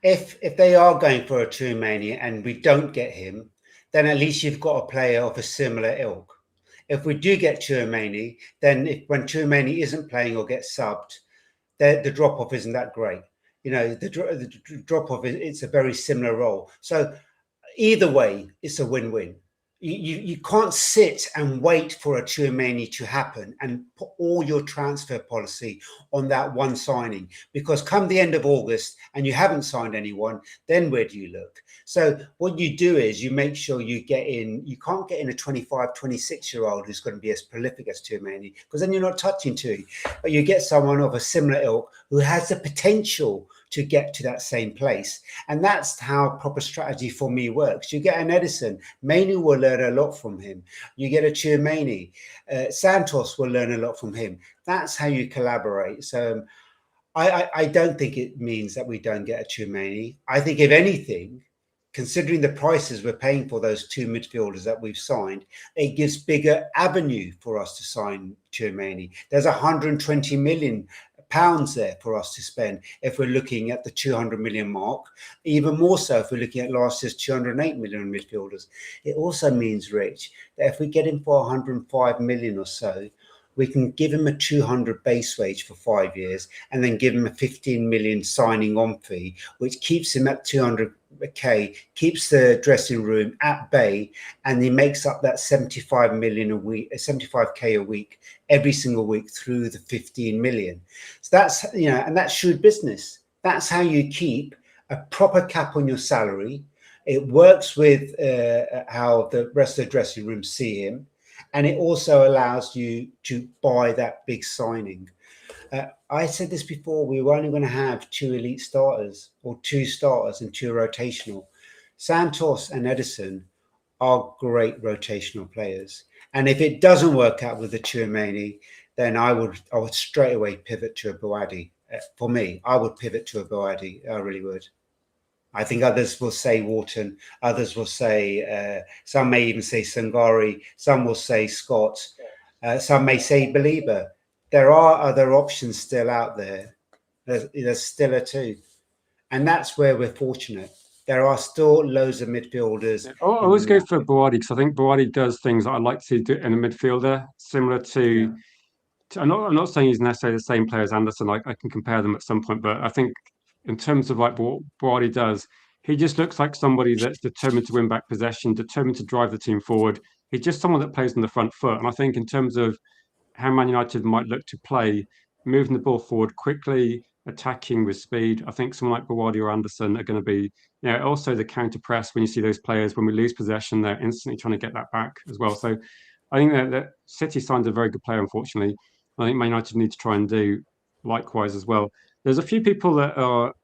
If they are going for a Tchouaméni and we don't get him, then at least you've got a player of a similar ilk. If we do get Tchouaméni, then when Tchouaméni isn't playing or gets subbed, the drop-off isn't that great. The drop-off, it's a very similar role. So either way, it's a win-win. You can't sit and wait for a Tchouaméni to happen and put all your transfer policy on that one signing, because come the end of August and you haven't signed anyone, then where do you look? So what you do is you make sure you get in. You can't get in a 25, 26-year-old who's going to be as prolific as Tchouaméni, because then you're not touching Tchouaméni. But you get someone of a similar ilk who has the potential to get to that same place. And that's how proper strategy for me works. You get an Ederson, Mainu will learn a lot from him. You get a Tchouaméni, Santos will learn a lot from him. That's how you collaborate. So I don't think it means that we don't get a Tchouaméni. I think if anything, considering the prices we're paying for those two midfielders that we've signed, it gives bigger avenue for us to sign Tchouaméni. There's 120 million pounds there for us to spend if we're looking at the 200 million mark, even more so if we're looking at last year's 208 million midfielders. It also means, Rich, that if we get him for 105 million or so, we can give him a 200 base wage for 5 years and then give him a 15 million signing on fee, which keeps him at 200k, keeps the dressing room at bay, and he makes up that 75 million a week, 75k a week every single week through the 15 million. So that's, and that's shrewd business. That's how you keep a proper cap on your salary. It works with how the rest of the dressing room see him. And it also allows you to buy that big signing. I said this before, we were only going to have 2 elite starters, or 2 starters and 2 rotational. Santos and Ederson are great rotational players. And if it doesn't work out with the Tchouaméni, then I would straight away pivot to a Boadi. For me, I would pivot to a Boadi. I really would. I think others will say Wharton. Others will say, some may even say Sangari. Some will say Scott. Some may say Belieber. There are other options still out there. There's still a 2. And that's where we're fortunate. There are still loads of midfielders. I always go for Boadi, because I think Boadi does things that I like to do in a midfielder, similar to I'm not saying he's necessarily the same player as Anderson. I can compare them at some point, but I think in terms of like what Boadi does, he just looks like somebody that's determined to win back possession, determined to drive the team forward. He's just someone that plays on the front foot. And I think in terms of how Man United might look to play, moving the ball forward quickly, attacking with speed. I think someone like Bawardi or Anderson are going to be, also the counter press. When you see those players, when we lose possession, they're instantly trying to get that back as well. So I think that City signed a very good player, unfortunately. I think Man United need to try and do likewise as well. There's a few people that are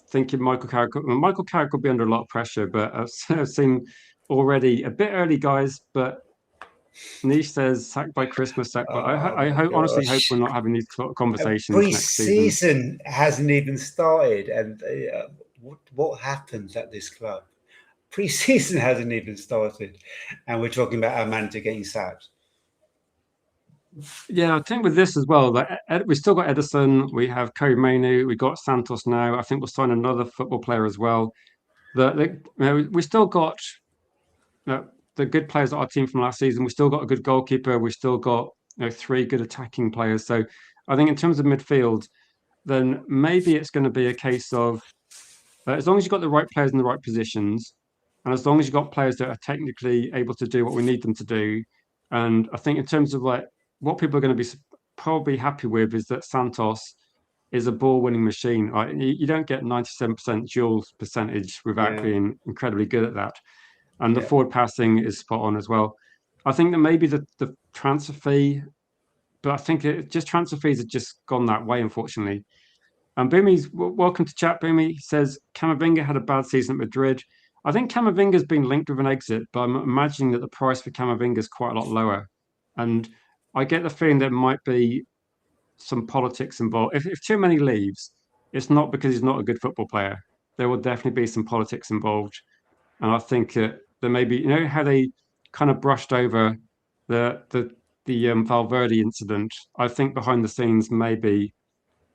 thinking Michael Carrick will be under a lot of pressure, but I've seen already a bit early, guys. But Niche says sacked by Christmas, sacked by. Oh I my hope, honestly, hope we're gosh. not having these conversations next season. Pre-season hasn't even started, and what happens at this club? Pre-season hasn't even started, and we're talking about our manager getting sacked. Yeah, I think with this as well, that we still got Edison, we have Kobe Mainu, we got Santos now. I think we'll sign another football player as well. We still got the good players at our team from last season. We still got a good goalkeeper. We still got three good attacking players. So I think in terms of midfield, then maybe it's going to be a case of as long as you've got the right players in the right positions, and as long as you've got players that are technically able to do what we need them to do. And I think in terms of like what people are going to be probably happy with is that Santos is a ball winning machine. Like, you don't get 97% dual percentage without Yeah, being incredibly good at that. And the yeah, forward passing is spot on as well. I think that maybe the transfer fee, but I think just transfer fees have just gone that way, unfortunately. And Boomy, welcome to chat. Boomy says Camavinga had a bad season at Madrid. I think Camavinga's been linked with an exit, but I'm imagining that the price for Camavinga is quite a lot lower. And I get the feeling there might be some politics involved. If too many leaves, it's not because he's not a good football player. There will definitely be some politics involved. And I think there may be, how they kind of brushed over the Valverde incident. I think behind the scenes, maybe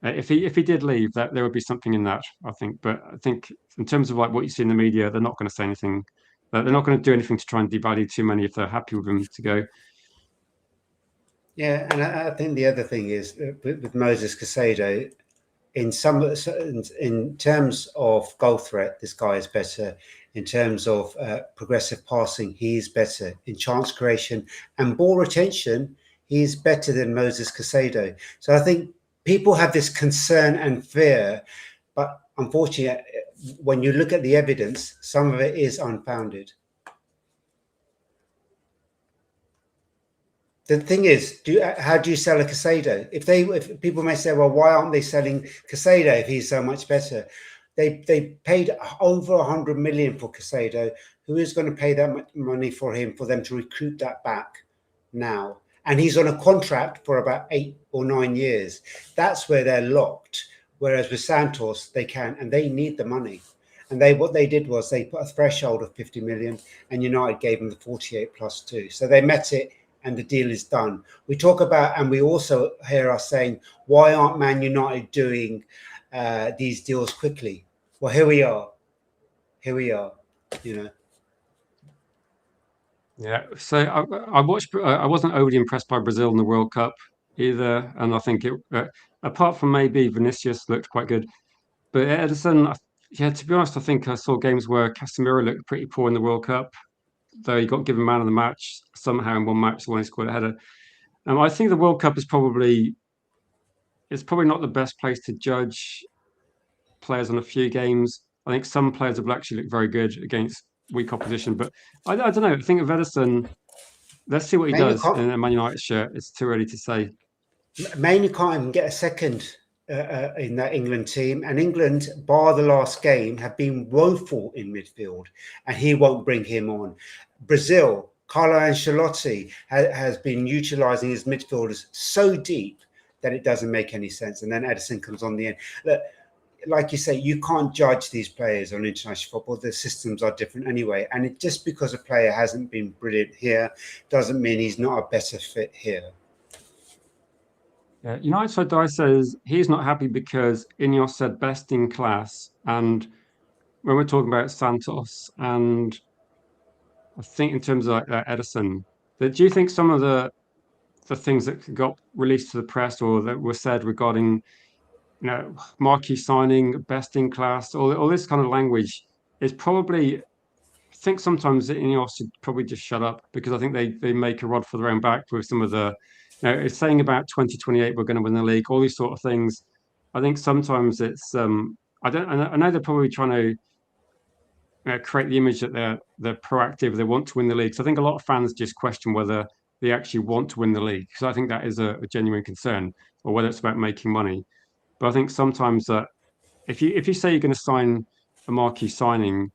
if he did leave, that there would be something in that. I think, but I think in terms of like what you see in the media, they're not going to say anything. They're not going to do anything to try and devalue too many if they're happy with him to go. yeah. And I think the other thing is with Moses Caicedo, in terms of goal threat, this guy is better. In terms of progressive passing, he is better. In chance creation and ball retention, he is better than Moses Caicedo. So I think people have this concern and fear, but unfortunately, when you look at the evidence, some of it is unfounded. The thing is, how do you sell a Caicedo? If people may say, well, why aren't they selling Caicedo if he's so much better? They paid over 100 million for Caicedo. Who is going to pay that much money for him for them to recruit that back now? And he's on a contract for about 8 or 9 years. That's where they're locked. Whereas with Santos, they can, and they need the money. And what they did was they put a threshold of 50 million, and United gave them the 48 plus 2. So they met it, and the deal is done. We talk about, and we also hear us saying, why aren't Man United doing these deals quickly? Well, here we are. Yeah. So I watched. I wasn't overly impressed by Brazil in the World Cup either, and I think apart from maybe Vinicius looked quite good, but Edison. Yeah, to be honest, I think I saw games where Casemiro looked pretty poor in the World Cup, though he got given man of the match somehow in one match when he scored a header. I think the World Cup is probably not the best place to judge players on a few games. I think some players will actually look very good against weak opposition, but I don't know. I think of Edison, let's see what he Mainly does in can't, a Man United shirt. It's too early to say. mainly can't even get a second in that England team. And England, bar the last game, have been woeful in midfield, and he won't bring him on. Brazil, Carlo Ancelotti has been utilising his midfielders so deep that it doesn't make any sense. And then Edison comes on the end. Look, like you say, you can't judge these players on international football. The systems are different anyway. And just because a player hasn't been brilliant here doesn't mean he's not a better fit here. Yeah, United Side Die says he's not happy because Ineos said best in class. And when we're talking about Santos, and I think in terms of like Edison, do you think some of the things that got released to the press or that were said regarding marquee signing, best in class, all this kind of language is probably, I think sometimes Ineos should probably just shut up because I think they make a rod for their own back with some of the, it's saying about 2028 we're going to win the league, all these sort of things. I think sometimes it's I know they're probably trying to create the image that they're proactive, they want to win the league. So I think a lot of fans just question whether they actually want to win the league, because I think that is a genuine concern, or whether it's about making money. But I think sometimes that if you say you're going to sign a marquee signing,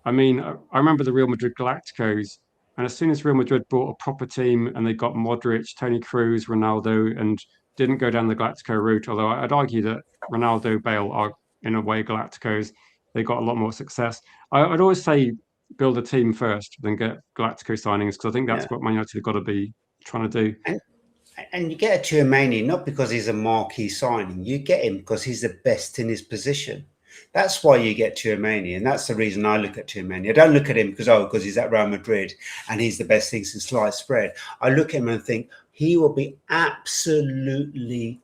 I mean, I remember the Real Madrid Galacticos, and as soon as Real Madrid bought a proper team and they got Modric, Toni Kroos, Ronaldo, and didn't go down the Galactico route, although I'd argue that Ronaldo, Bale are in a way Galacticos, they got a lot more success. I'd always say build a team first, then get Galactico signings, because I think that's Yeah. what Man United have got to be trying to do. And you get a Tchouaméni not because he's a marquee signing. You get him because he's the best in his position. That's why you get Tchouaméni, and that's the reason I look at Tchouaméni. I don't look at him because he's at Real Madrid and he's the best thing since sliced spread. I look at him and think he will be absolutely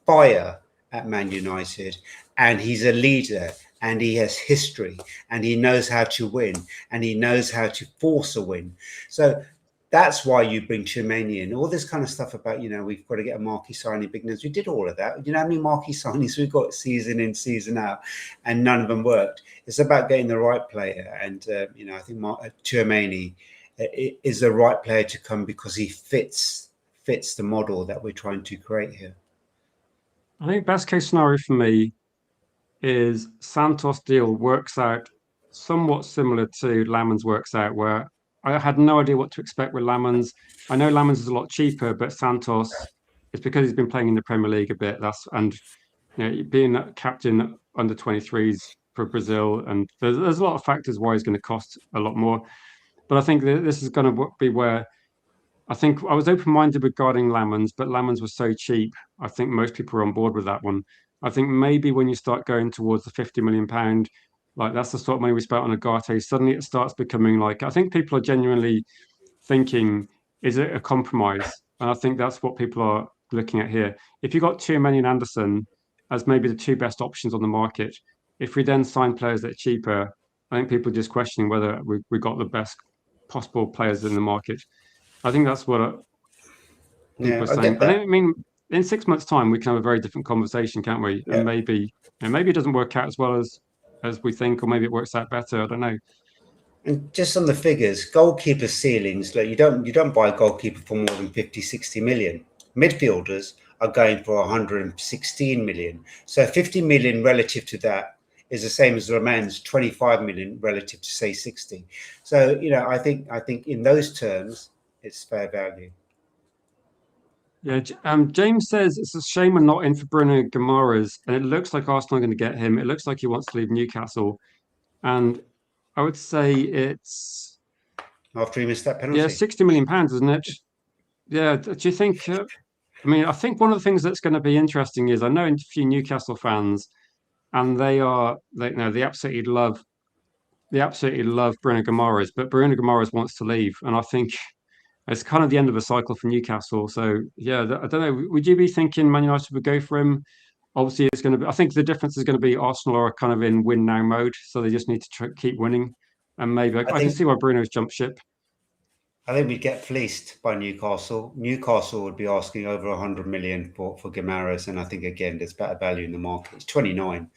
fire at Man United, and he's a leader, and he has history, and he knows how to win, and he knows how to force a win. So that's why you bring Tchouaméni in. All this kind of stuff about, we've got to get a marquee signing, big names. We did all of that. You know how many marquee signings we've got season in, season out, and none of them worked. It's about getting the right player. And, I think Tchouaméni is the right player to come because he fits the model that we're trying to create here. I think best case scenario for me is Santos deal works out somewhat similar to Lammens works out, where I had no idea what to expect with Lammens. I know Lammens is a lot cheaper, but Santos, it's because he's been playing in the Premier League a bit. Being captain under 23s for Brazil, and there's a lot of factors why he's going to cost a lot more. But I think that this is going to be where I think I was open-minded regarding Lammens, but Lammens was so cheap. I think most people are on board with that one. I think maybe when you start going towards the £50 million, like that's the sort of money we spent on Agate, suddenly it starts becoming like, I think people are genuinely thinking, is it a compromise? And I think that's what people are looking at here. If you got Tchouaméni and Anderson as maybe the two best options on the market, if we then sign players that are cheaper, I think people are just questioning whether we got the best possible players in the market. I think that's what people Yeah, are I saying. get that. I mean, in 6 months' time, we can have a very different conversation, can't we? Yeah. And maybe it doesn't work out as well as we think, or maybe it works out better. I don't know. And just on the figures, goalkeeper ceilings, like you don't buy a goalkeeper for more than 50, 60 million. Midfielders are going for 116 million. So 50 million relative to that is the same as Roman's 25 million relative to say 60. So, I think in those terms, it's fair value. Yeah, James says it's a shame we're not in for Bruno Guimaraes, and it looks like Arsenal are going to get him. It looks like he wants to leave Newcastle, and I would say it's After he missed that yeah, penalty. £60 million, isn't it? Yeah. Do you think? I mean, I think one of the things that's going to be interesting is I know a few Newcastle fans, and they absolutely love Bruno Guimaraes, but Bruno Guimaraes wants to leave, and I think it's kind of the end of a cycle for Newcastle. So yeah, I don't know. Would you be thinking Man United would go for him? Obviously, it's going to be. I think the difference is going to be Arsenal are kind of in win now mode, so they just need to keep winning. And maybe I I can think see why Bruno's jumped ship. I think we'd get fleeced by Newcastle. Newcastle would be asking over 100 million for Guimaraes, and I think again there's better value in the market. It's 29,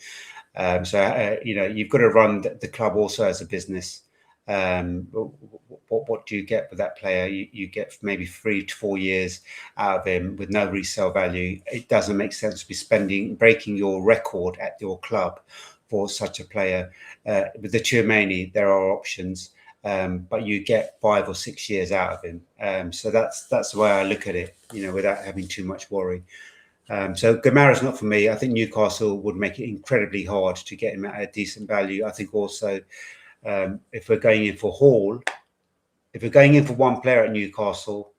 so you've got to run the club also as a business. What do you get with that player? You get maybe 3 to 4 years out of him with no resale value. It doesn't make sense to be breaking your record at your club for such a player. With the Tchouaméni, there are options. But you get 5 or 6 years out of him. So that's the way I look at it, without having too much worry. So Guimaraes not for me. I think Newcastle would make it incredibly hard to get him at a decent value. I think also if we're going in for Hall, if we're going in for one player at Newcastle,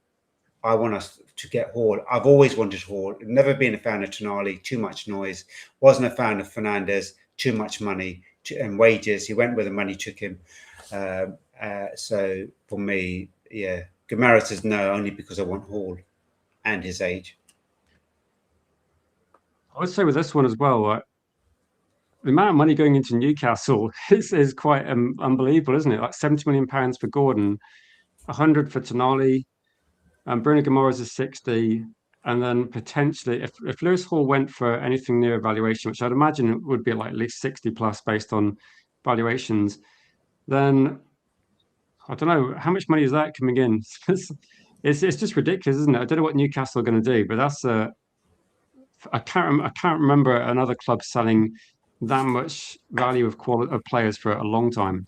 I want us to get Hall. I've always wanted Hall. Never been a fan of Tonali, too much noise. Wasn't a fan of Fernandes, too much money and wages. He went where the money took him. So for me, yeah, Guimaraes is no, only because I want Hall and his age. I would say with this one as well, the amount of money going into Newcastle is quite unbelievable, isn't it? Like £70 million for Gordon, 100 for Tonali, and Bruno Guimaraes is 60. And then potentially, if Lewis Hall went for anything near evaluation, which I'd imagine it would be like at least 60 plus based on valuations, then I don't know how much money is that coming in. It's just ridiculous, isn't it? I don't know what Newcastle are going to do, but that's I can't remember another club selling that much value of quality of players for a long time.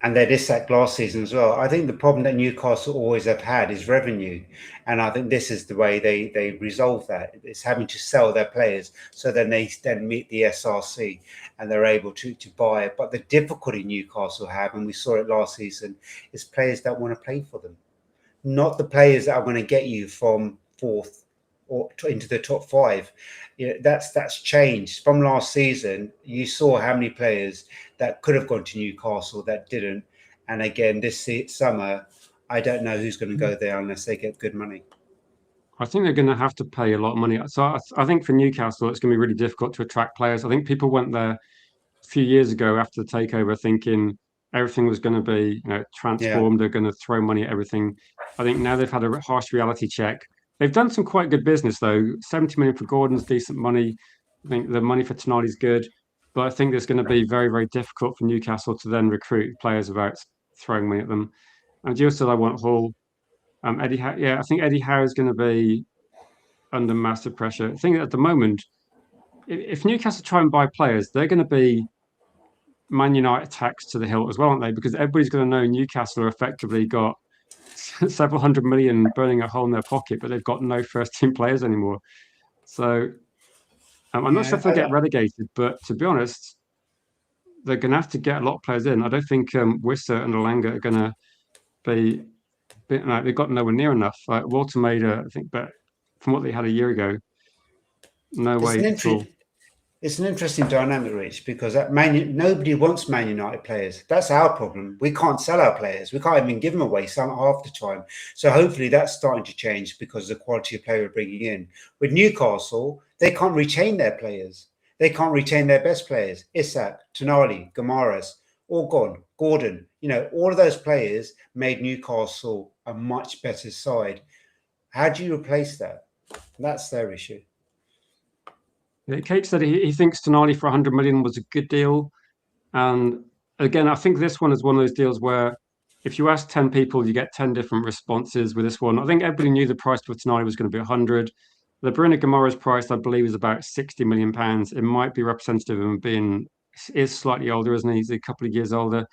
And they did sack last season as well. I think the problem that Newcastle always have had is revenue, and I think this is the way they resolve that. It's having to sell their players, so then they then meet the SRC and they're able to buy it. But the difficulty Newcastle have, and we saw it last season, is players that want to play for them, not the players that are going to get you from fourth or into the top five. That's changed from last season. You saw how many players that could have gone to Newcastle that didn't, and again this summer, I don't know who's going to go there unless they get good money. I think they're going to have to pay a lot of money. So I think for Newcastle, it's going to be really difficult to attract players. I think people went there a few years ago after the takeover thinking everything was going to be, transformed. They're going to throw money at everything. I think now they've had a harsh reality check. They've done some quite good business though. 70 million for Gordon's decent money. I think the money for Tonali's good, but I think it's going to be very, very difficult for Newcastle to then recruit players without throwing money at them. And you said I want Hall. Eddie Howe, yeah, I think Eddie Howe is going to be under massive pressure. I think at the moment, if Newcastle try and buy players, they're going to be Man United taxed to the hilt as well, aren't they? Because everybody's going to know Newcastle are effectively got several hundred million burning a hole in their pocket, but they've got no first team players anymore. So I'm not sure if they'll get relegated, but to be honest, they're going to have to get a lot of players in. I don't think Wissa and Alanga are going to be, they've got nowhere near enough. Like Walter made, I think, but from what they had a year ago, no way at all. It's an interesting dynamic, Rich, because nobody wants Man United players. That's our problem. We can't sell our players. We can't even give them away half the time. So hopefully that's starting to change because of the quality of player we're bringing in. With Newcastle, they can't retain their players. They can't retain their best players. Isak, Tonali, Gamares, all gone. Gordon, all of those players made Newcastle a much better side. How do you replace that? That's their issue. Kate said he thinks Tonali for 100 million was a good deal. And again, I think this one is one of those deals where if you ask 10 people, you get 10 different responses with this one. I think everybody knew the price for Tonali was going to be 100. The Bruno Guimaraes price, I believe, is about 60 million pounds. It might be representative of him is slightly older, isn't he? He's a couple of years older.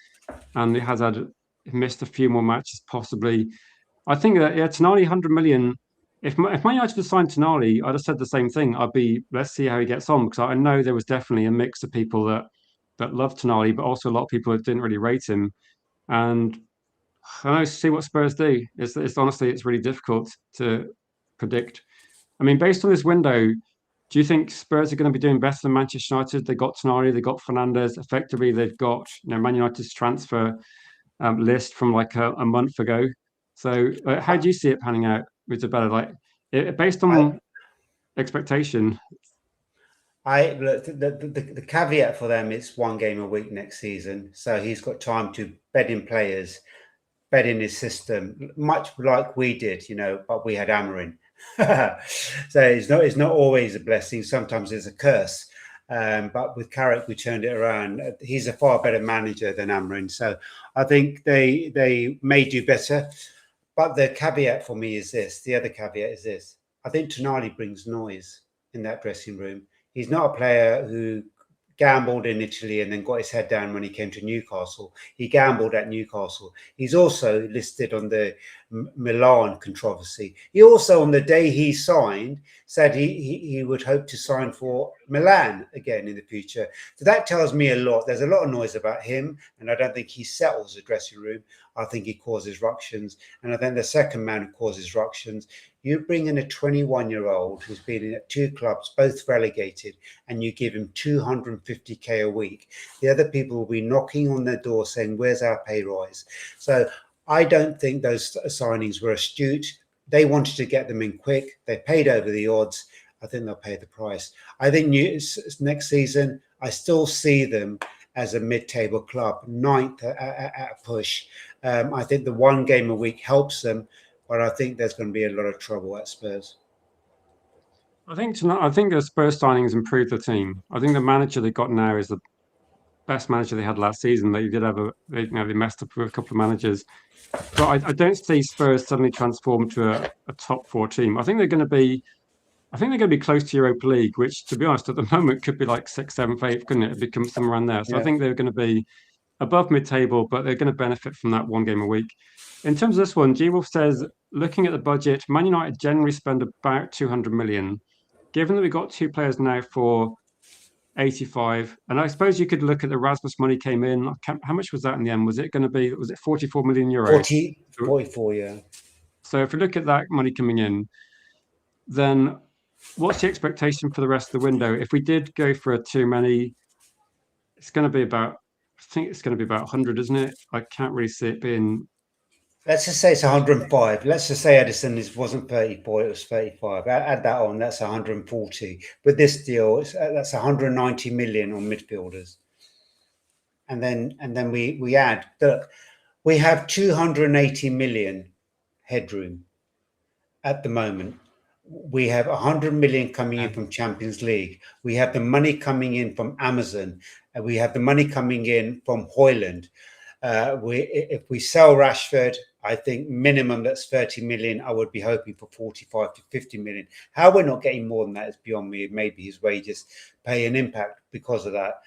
And he has missed a few more matches, possibly. I think that, Tonali, 100 million. If Man United had signed Tonali, I'd have said the same thing. Let's see how he gets on, because I know there was definitely a mix of people that loved Tonali, but also a lot of people that didn't really rate him. And I don't know, see what Spurs do. It's honestly, it's really difficult to predict. I mean, based on this window, do you think Spurs are going to be doing better than Manchester United? They got Tonali, they got Fernandes. Effectively, they've got Man United's transfer list from like a month ago. So, how do you see it panning out with the better? Based on expectation. The caveat for them is one game a week next season, so he's got time to bed in players, bed in his system, much like we did, but we had Amorim. So it's not always a blessing. Sometimes it's a curse. But with Carrick, we turned it around. He's a far better manager than Amorim, so I think they may do better. But the caveat for me is this. The other caveat is this. I think Tonali brings noise in that dressing room. He's not a player who gambled in Italy and then got his head down when he came to Newcastle. He gambled at Newcastle. He's also listed on the Milan controversy. He also, on the day he signed, said he would hope to sign for Milan again in the future. So that tells me a lot. There's a lot of noise about him, and I don't think he settles the dressing room. I think he causes ructions. And I think the second man who causes ructions, you bring in a 21-year-old who's been in at two clubs, both relegated, and you give him 250k a week. The other people will be knocking on their door saying, where's our pay rise? So I don't think those signings were astute. They wanted to get them in quick. They paid over the odds. I think they'll pay the price. I think next season, I still see them as a mid-table club, ninth at a push. I think the one game a week helps them, but I think there's going to be a lot of trouble at Spurs. I think tonight, I think the Spurs signings improved the team. I think the manager they got now is the best manager they had last season. They did have they messed up with a couple of managers, but I don't see Spurs suddenly transform to a top four team. I think they're going to be close to Europa League, which, to be honest, at the moment could be like sixth, seventh, eighth, couldn't it? It become somewhere around there. So I Yeah. think they're going to be above mid-table, but they're going to benefit from that one game a week. In terms of this one, G Wolf says, looking at the budget, Man United generally spend about 200 million. Given that we've got two players now for 85, and I suppose you could look at the Rasmus money came in. How much was that in the end? Was it 44 million euros? 44, yeah. So if we look at that money coming in, then what's the expectation for the rest of the window? If we did go for a too many, it's going to be about, I think it's going to be about 100, isn't it? I can't really see it being. Let's just say it's 105. Let's just say Edison wasn't 34, it was 35. Add that on, that's 140. With this deal, that's 190 million on midfielders. And then we add, look, we have 280 million headroom at the moment. We have 100 million coming in from Champions League. We have the money coming in from Amazon, and we have the money coming in from Hoyland. If we sell Rashford, I think minimum that's 30 million. I would be hoping for 45 to 50 million. How we're not getting more than that is beyond me. Maybe his wages pay an impact because of that.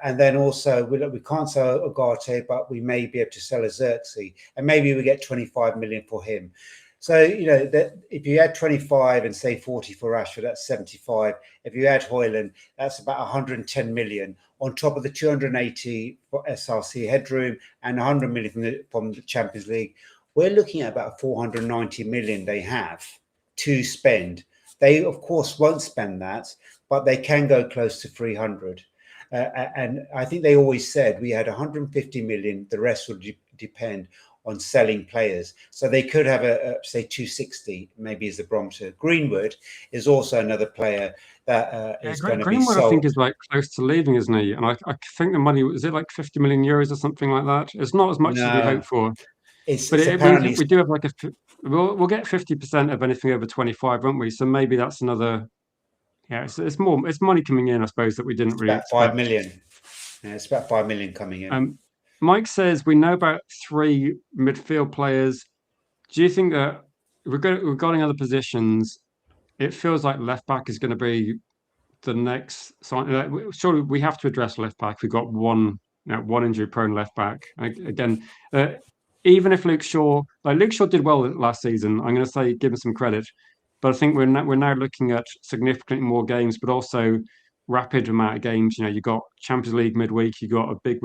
And then also, we can't sell Ugarte, but we may be able to sell a Xerxes, and maybe we get 25 million for him. So, that if you add 25 and say 40 for Rashford, that's 75. If you add Hoyland, that's about 110 million on top of the 280 for SRC headroom and 100 million from the Champions League. We're looking at about 490 million they have to spend. They, of course, won't spend that, but they can go close to 300. And I think they always said we had 150 million. The rest would depend on selling players. So they could have say 260, maybe as the barometer. Greenwood is also another player that is going to be sold. Greenwood, I think, is like close to leaving, isn't he? And I think the money, is it like 50 million euros or something like that? It's not as much as we hoped for. But it means we do have like we'll get 50% of anything over 25, won't we? So maybe that's another, it's money coming in, I suppose, that we didn't really expect. 5 million. Yeah, it's about 5 million coming in. Mike says we know about 3 midfield players. Do you think that regarding other positions, it feels like left back is going to be the next sign? Surely we have to address left back. We've got one injury prone left back. Again, even if Luke Shaw did well last season, I'm going to say give him some credit. But I think we're now looking at significantly more games, but also rapid amount of games. You got Champions League midweek, you got a big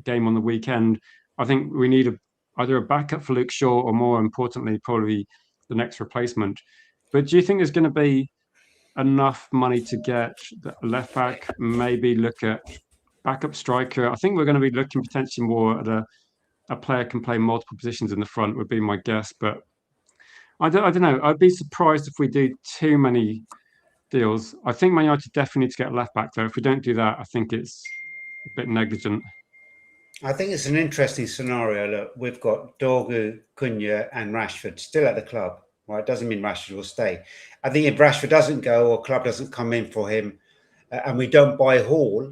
game on the weekend. I think we need either a backup for Luke Shaw or, more importantly, probably the next replacement. But do you think there's going to be enough money to get the left back? Maybe look at backup striker. I think we're going to be looking potentially more at a player can play multiple positions in the front, would be my guess. But I don't know. I'd be surprised if we do too many deals. I think Man United definitely need to get a left back, though. If we don't do that, I think it's a bit negligent. I think it's an interesting scenario. Look, we've got Dorgu, Cunha, and Rashford still at the club. Right, doesn't mean Rashford will stay. I think if Rashford doesn't go or club doesn't come in for him, and we don't buy Hall,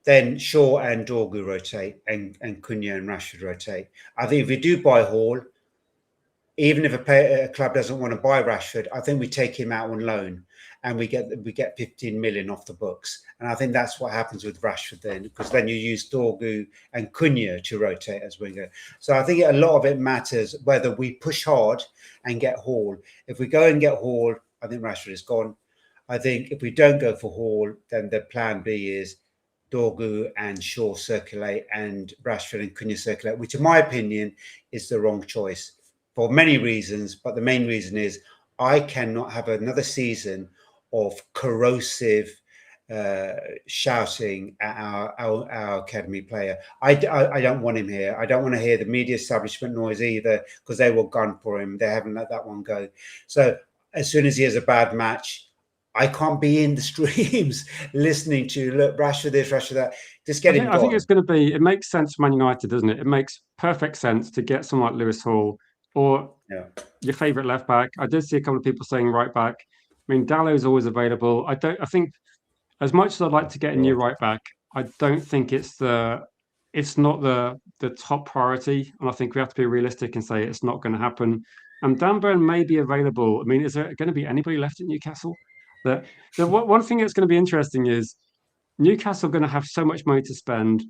then Shaw and Dorgu rotate, and Cunha and Rashford rotate. I think if we do buy Hall, even if a club doesn't want to buy Rashford, I think we take him out on loan and we get 15 million off the books. And I think that's what happens with Rashford then, because then you use Dorgu and Cunha to rotate as winger. So I think a lot of it matters whether we push hard and get Hall. If we go and get Hall, I think Rashford is gone. I think if we don't go for Hall, then the plan B is Dorgu and Shaw circulate and Rashford and Cunha circulate, which in my opinion is the wrong choice for many reasons. But the main reason is I cannot have another season of corrosive shouting at our academy player. I don't want him here. I don't want to hear the media establishment noise either, because they will gun for him. They haven't let that one go. So as soon as he has a bad match, I can't be in the streams listening to, look, Rashford this, Rashford that. Just get him gone. I think it's going to be, it makes sense for Man United, doesn't it? It makes perfect sense to get someone like Lewis Hall or your favourite left back. I did see a couple of people saying right back. I mean, Dallow's always available. I think as much as I'd like to get a new right back, I don't think it's not the top priority. And I think we have to be realistic and say it's not going to happen. And Dan Burn may be available. I mean, is there going to be anybody left at Newcastle? One thing that's going to be interesting is Newcastle are going to have so much money to spend.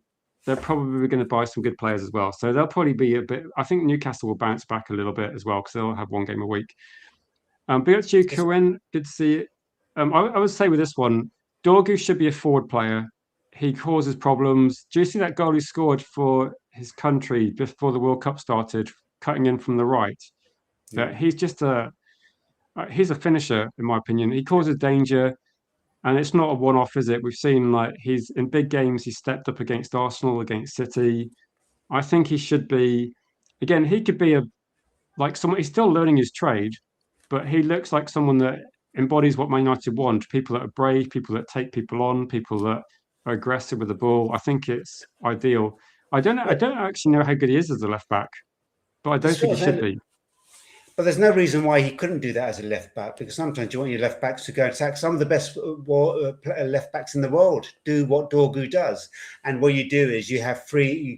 They're probably going to buy some good players as well. So they'll probably be a bit. I think Newcastle will bounce back a little bit as well because they'll have one game a week. But it's you, Corinne. Good to see it. I would say with this one, Dorgu should be a forward player. He causes problems. Do you see that goal he scored for his country before the World Cup started, cutting in from the right? That he's just he's a finisher, in my opinion. He causes danger, and it's not a one-off, is it? We've seen like he's in big games. He stepped up against Arsenal, against City. I think he should be. Again, he could be like someone. He's still learning his trade, but he looks like someone that embodies what Man United want: people that are brave, people that take people on, people that are aggressive with the ball. I think it's ideal. I don't actually know how good he is as a left back, but I don't think he should be. But there's no reason why he couldn't do that as a left back, because sometimes you want your left backs to go and attack. Some of the best left backs in the world do what Dorgu does. And what you do is you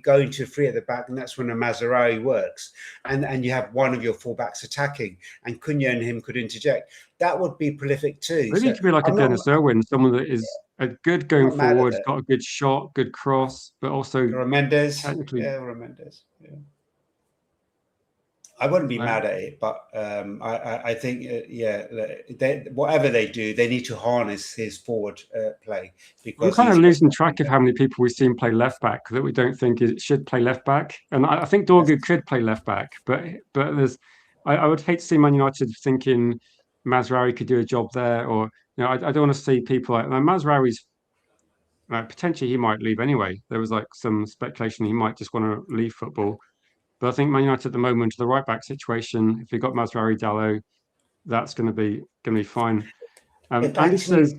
go into three at the back, and that's when a Mazraoui works. And you have one of your fullbacks attacking, and Cunha and him could interject. That would be prolific too. Maybe he could be like a Dennis Irwin, someone that is a good going forward, got a good shot, good cross, but also technically. Yeah. I wouldn't be mad at it, but I think, whatever they do, they need to harness his forward play. Because we're kind of losing track of how many people we've seen play left back that we don't think should play left back. And I think Dorgu could play left back, but I would hate to see Man United thinking Mazraoui could do a job there, or I don't want to see people like Mazraoui's. Potentially, he might leave anyway. There was like some speculation he might just want to leave football. But I think Man United at the moment, the right back situation, if you've got Mazraoui, Dalot, that's going to be fine. Andy says,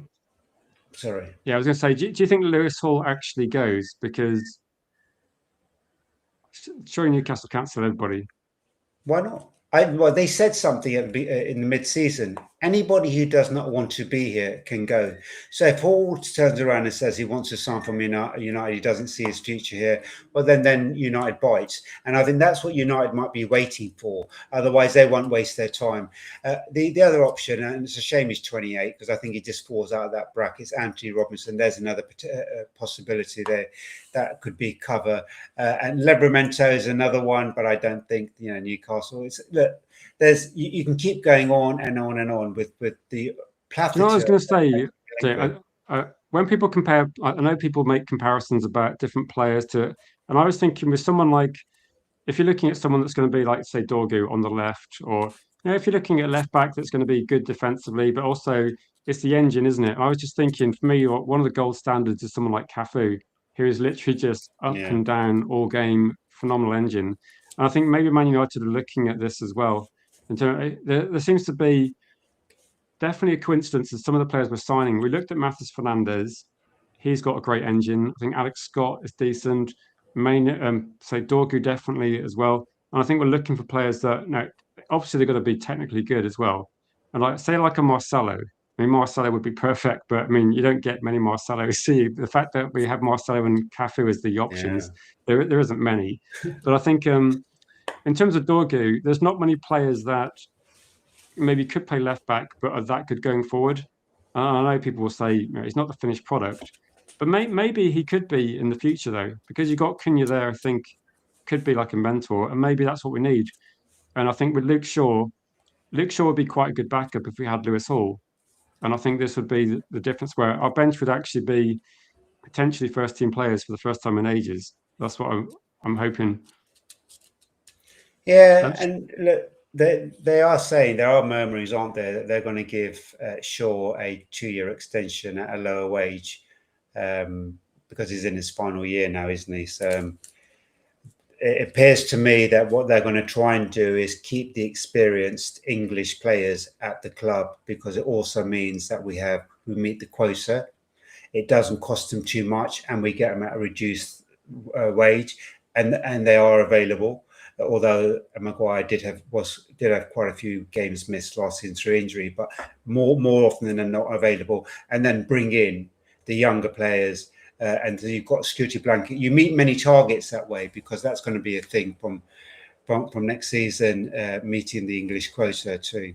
sorry. Yeah, I was going to say, do you think Lewis Hall actually goes? Because surely Newcastle cancel everybody. Why not? Well, they said something in the mid-season. Anybody who does not want to be here can go. So if Hall turns around and says he wants to sign from United, he doesn't see his future here, well, then United bites. And I think that's what United might be waiting for. Otherwise, they won't waste their time. The other option, and it's a shame he's 28, because I think he just falls out of that bracket, is Anthony Robinson. There's another possibility there that could be cover. And Livramento is another one, but I don't think, Newcastle. You can keep going on and on and on with the plethora. I was going to say, when people compare, I know people make comparisons about different players and I was thinking with someone like, if you're looking at someone that's going to be like, say, Dorgu on the left, or if you're looking at left back that's going to be good defensively, but also it's the engine, isn't it? And I was just thinking, for me, one of the gold standards is someone like Cafu, who is literally just up and down all game, phenomenal engine. And I think maybe Man United are looking at this as well. And so there seems to be definitely a coincidence that some of the players we're signing. We looked at Matheus Fernandes. He's got a great engine. I think Alex Scott is decent. Say Dorgu definitely as well. And I think we're looking for players that, obviously they've got to be technically good as well. And like a Marcelo. I mean, Marcelo would be perfect, but I mean, you don't get many Marcelos. See, the fact that we have Marcelo and Cafu as the options, there isn't many. But I think in terms of Dorgu, there's not many players that maybe could play left back, but are that good going forward. I know people will say he's not the finished product, but maybe he could be in the future though, because you've got Cunha there. I think could be like a mentor, and maybe that's what we need. And I think with Luke Shaw would be quite a good backup if we had Lewis Hall. And I think this would be the difference where our bench would actually be potentially first team players for the first time in ages. That's what I'm hoping. Yeah, and look, they are saying, there are murmurings, aren't there, that they're going to give Shaw a 2-year extension at a lower wage because he's in his final year now, isn't he? So it appears to me that what they're going to try and do is keep the experienced English players at the club, because it also means that we meet the quota. It doesn't cost them too much, and we get them at a reduced wage, and they are available. although Maguire did have quite a few games missed last season through injury, but more often than not available, and then bring in the younger players, and you've got a security blanket. You meet many targets that way, because that's going to be a thing from next season, meeting the English quota too.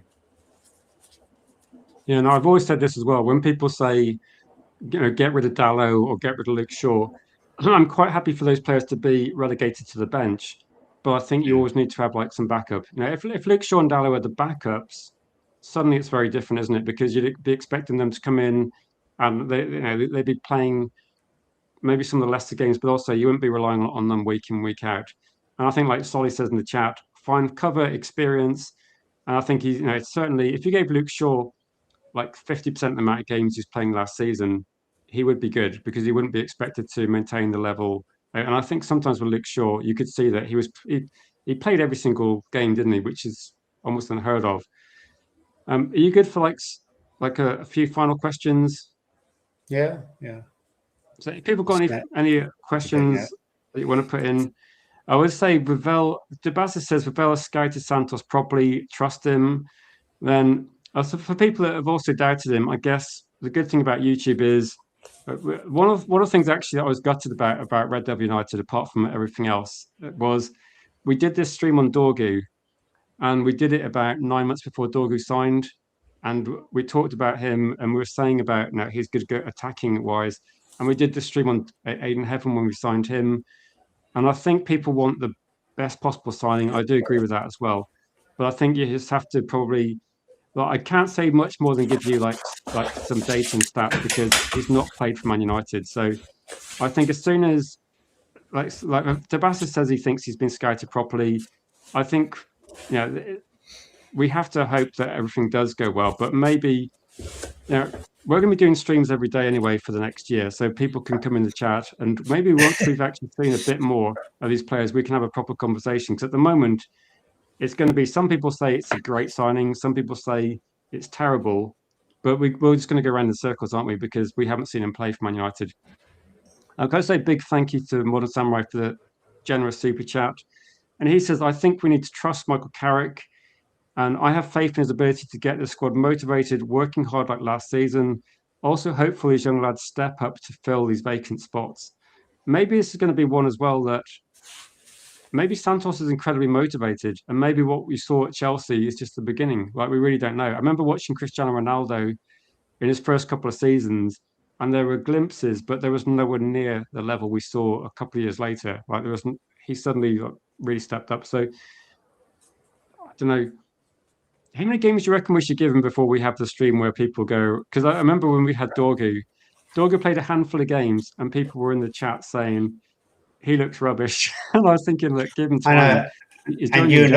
Yeah, and I've always said this as well. When people say, get rid of Dalot or get rid of Luke Shaw, I'm quite happy for those players to be relegated to the bench. But I think you always need to have like some backup. If Luke Shaw and Dalot are the backups, suddenly it's very different, isn't it? Because you'd be expecting them to come in and they'd be playing maybe some of the lesser games, but also you wouldn't be relying on them week in, week out. And I think, like Solly says in the chat, find cover, experience. And I think he's, certainly if you gave Luke Shaw like 50% of the amount of games he's playing last season, he would be good, because he wouldn't be expected to maintain the level. And I think sometimes with Luke Shaw, you could see that he played every single game, didn't he? Which is almost unheard of. Are you good for like a few final questions? Yeah. So if people got any questions that you want to put in, I would say Debasa says Vivella scouted Santos properly, trust him. Then so for people that have also doubted him, I guess the good thing about YouTube is one of the things actually that I was gutted about Red Devil United, apart from everything else, was we did this stream on Dorgu, and we did it about 9 months before Dorgu signed, and we talked about him, and we were saying about he's good attacking wise, and we did the stream on Aiden Heaven when we signed him, and I think people want the best possible signing. I do agree with that as well, but I think you just have to probably. Well, I can't say much more than give you like some data and stats, because he's not played for Man United. So I think as soon as like Tabasa says he thinks he's been scouted properly, I think we have to hope that everything does go well. But maybe we're going to be doing streams every day anyway for the next year, so people can come in the chat, and maybe once we've actually seen a bit more of these players, we can have a proper conversation. Because at the moment, it's going to be, some people say it's a great signing, some people say it's terrible, but we're just going to go around in circles, aren't we? Because we haven't seen him play for Man United. I've got to say a big thank you to Modern Samurai for the generous super chat. And he says, I think we need to trust Michael Carrick, and I have faith in his ability to get the squad motivated, working hard like last season. Also, hopefully, his young lads step up to fill these vacant spots. Maybe this is going to be one as well that maybe Santos is incredibly motivated, and maybe what we saw at Chelsea is just the beginning. Like, we really don't know. I remember watching Cristiano Ronaldo in his first couple of seasons, and there were glimpses, but there was nowhere near the level we saw a couple of years later. Like, he suddenly really stepped up. So I don't know. How many games do you reckon we should give him before we have the stream where people go? Because I remember when we had Dorgu played a handful of games, and people were in the chat saying he looks rubbish. And I was thinking, look, give him time. And you and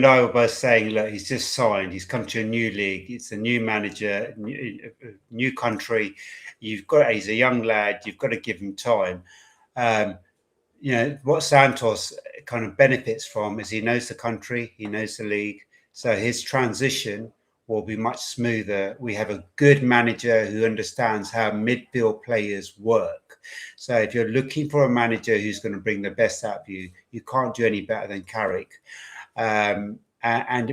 I were both saying, look, he's just signed. He's come to a new league. It's a new manager, new country. He's a young lad. You've got to give him time. What Santos kind of benefits from is he knows the country, he knows the league. So his transition will be much smoother. We have a good manager who understands how midfield players work. So if you're looking for a manager who's going to bring the best out of you, you can't do any better than Carrick. And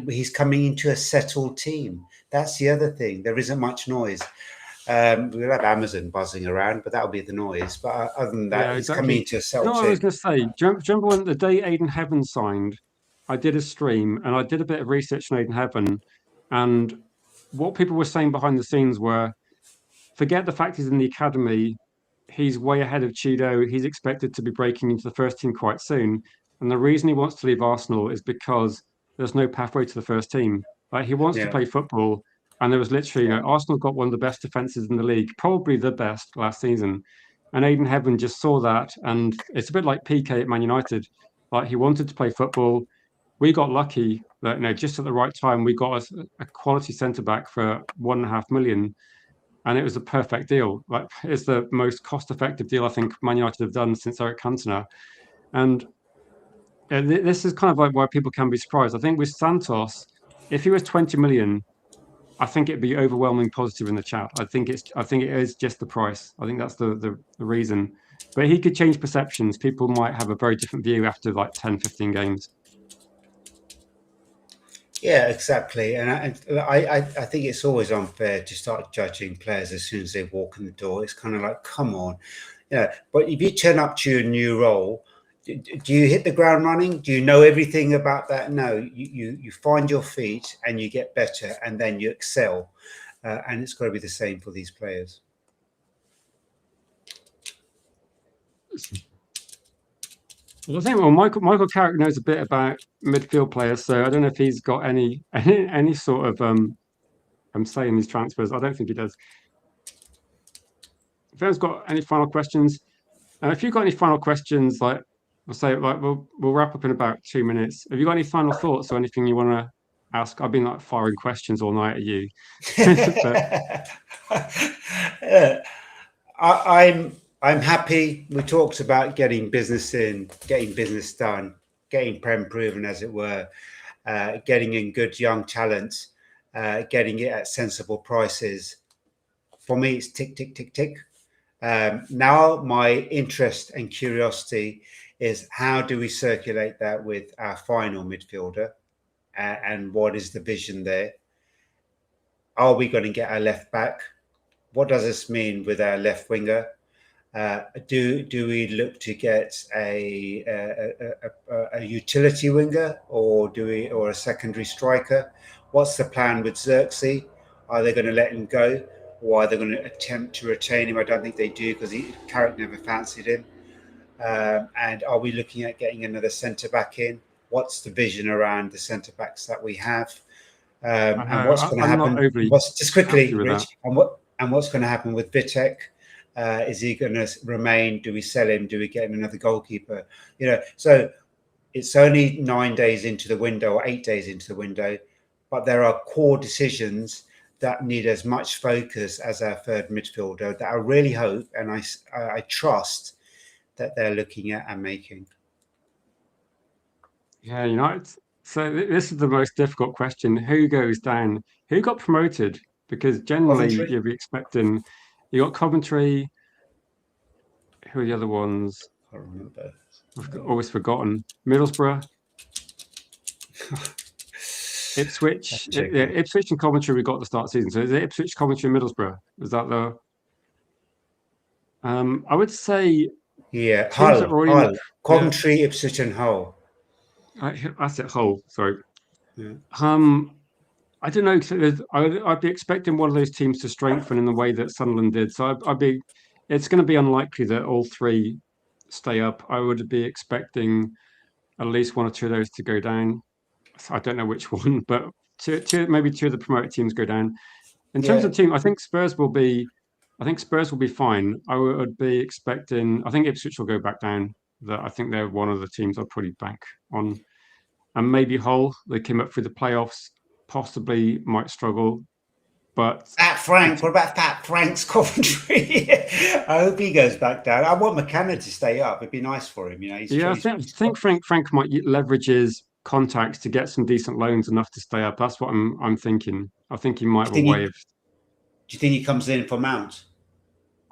he's coming into a settled team. That's the other thing. There isn't much noise. We'll have Amazon buzzing around, but that'll be the noise. But other than that, he's coming into a settled team. I was going to say, do you remember when the day Aiden Heaven signed, I did a stream and I did a bit of research on Aiden Heaven, and what people were saying behind the scenes were, forget the fact he's in the academy, he's way ahead of Chido. He's expected to be breaking into the first team quite soon. And the reason he wants to leave Arsenal is because there's no pathway to the first team. Like, he wants to play football. And there was literally, Arsenal got one of the best defenses in the league, probably the best last season. And Aiden Heaven just saw that. And it's a bit like PK at Man United. Like, he wanted to play football. We got lucky that, just at the right time, we got a quality centre back for 1.5 million. And it was a perfect deal. Like, it's the most cost-effective deal I think Man United have done since Eric Cantona. And this is kind of like why people can be surprised. I think with Santos, if he was 20 million, I think it'd be overwhelming positive in the chat. I think it is just the price. I think that's the reason. But he could change perceptions. People might have a very different view after like 10, 15 games. Yeah, exactly. And I think it's always unfair to start judging players as soon as they walk in the door. It's kind of like, come on, But if you turn up to your new role, do you hit the ground running? Do you know everything about that? No, you find your feet and you get better, and then you excel. And it's got to be the same for these players. Well, I think Michael Carrick knows a bit about midfield players, so I don't know if he's got any sort of I'm saying these transfers. I don't think he does. If anyone's got any final questions, if you've got any final questions, like we'll say, like we'll wrap up in about 2 minutes. Have you got any final thoughts or anything you want to ask? I've been like firing questions all night at you, but I'm happy. We talked about getting business in, getting business done, getting prem proven, as it were, getting in good young talent, getting it at sensible prices. For me, it's tick, tick, tick, tick. Now my interest and curiosity is how do we circulate that with our final midfielder, and what is the vision there? Are we going to get our left back? What does this mean with our left winger? Do we look to get a utility winger, or a secondary striker? What's the plan with Xerxes? Are they going to let him go, or are they going to attempt to retain him? I don't think they do, because Carrick never fancied him. And are we looking at getting another centre back in? What's the vision around the centre backs that we have? And what's going to happen? Just quickly, Rich, and what's going to happen with Vitek? Is he going to remain? Do we sell him? Do we get another goalkeeper? So it's only 9 days into the window, or 8 days into the window, but there are core decisions that need as much focus as our third midfielder that I really hope and I trust that they're looking at and making. Yeah, so this is the most difficult question. Who goes down? Who got promoted? Because generally you'll be expecting, you got Coventry. Who are the other ones? I remember. I've always forgotten. Middlesbrough. Ipswich. Ipswich and Coventry we got the start of the season. So is it Ipswich, Coventry, and Middlesbrough? Is that the... I would say... Yeah, Hull. Coventry, Ipswich, and Hull. That's it, Hull. Sorry. Yeah. I don't know. I'd be expecting one of those teams to strengthen in the way that Sunderland did. So it's going to be unlikely that all three stay up. I would be expecting at least one or two of those to go down. So I don't know which one, but maybe two of the promoted teams go down. In terms of team, I think Spurs will be fine. I would be expecting. I think Ipswich will go back down. I think they're one of the teams I'll probably bank on, and maybe Hull. They came up through the playoffs. Possibly might struggle, but Pat Frank. What about Pat Frank's Coventry? I hope he goes back down. I want McKenna to stay up. It'd be nice for him, I think Frank might leverage his contacts to get some decent loans enough to stay up. That's what I'm thinking. I think he might have a way of. Do you think he comes in for Mount?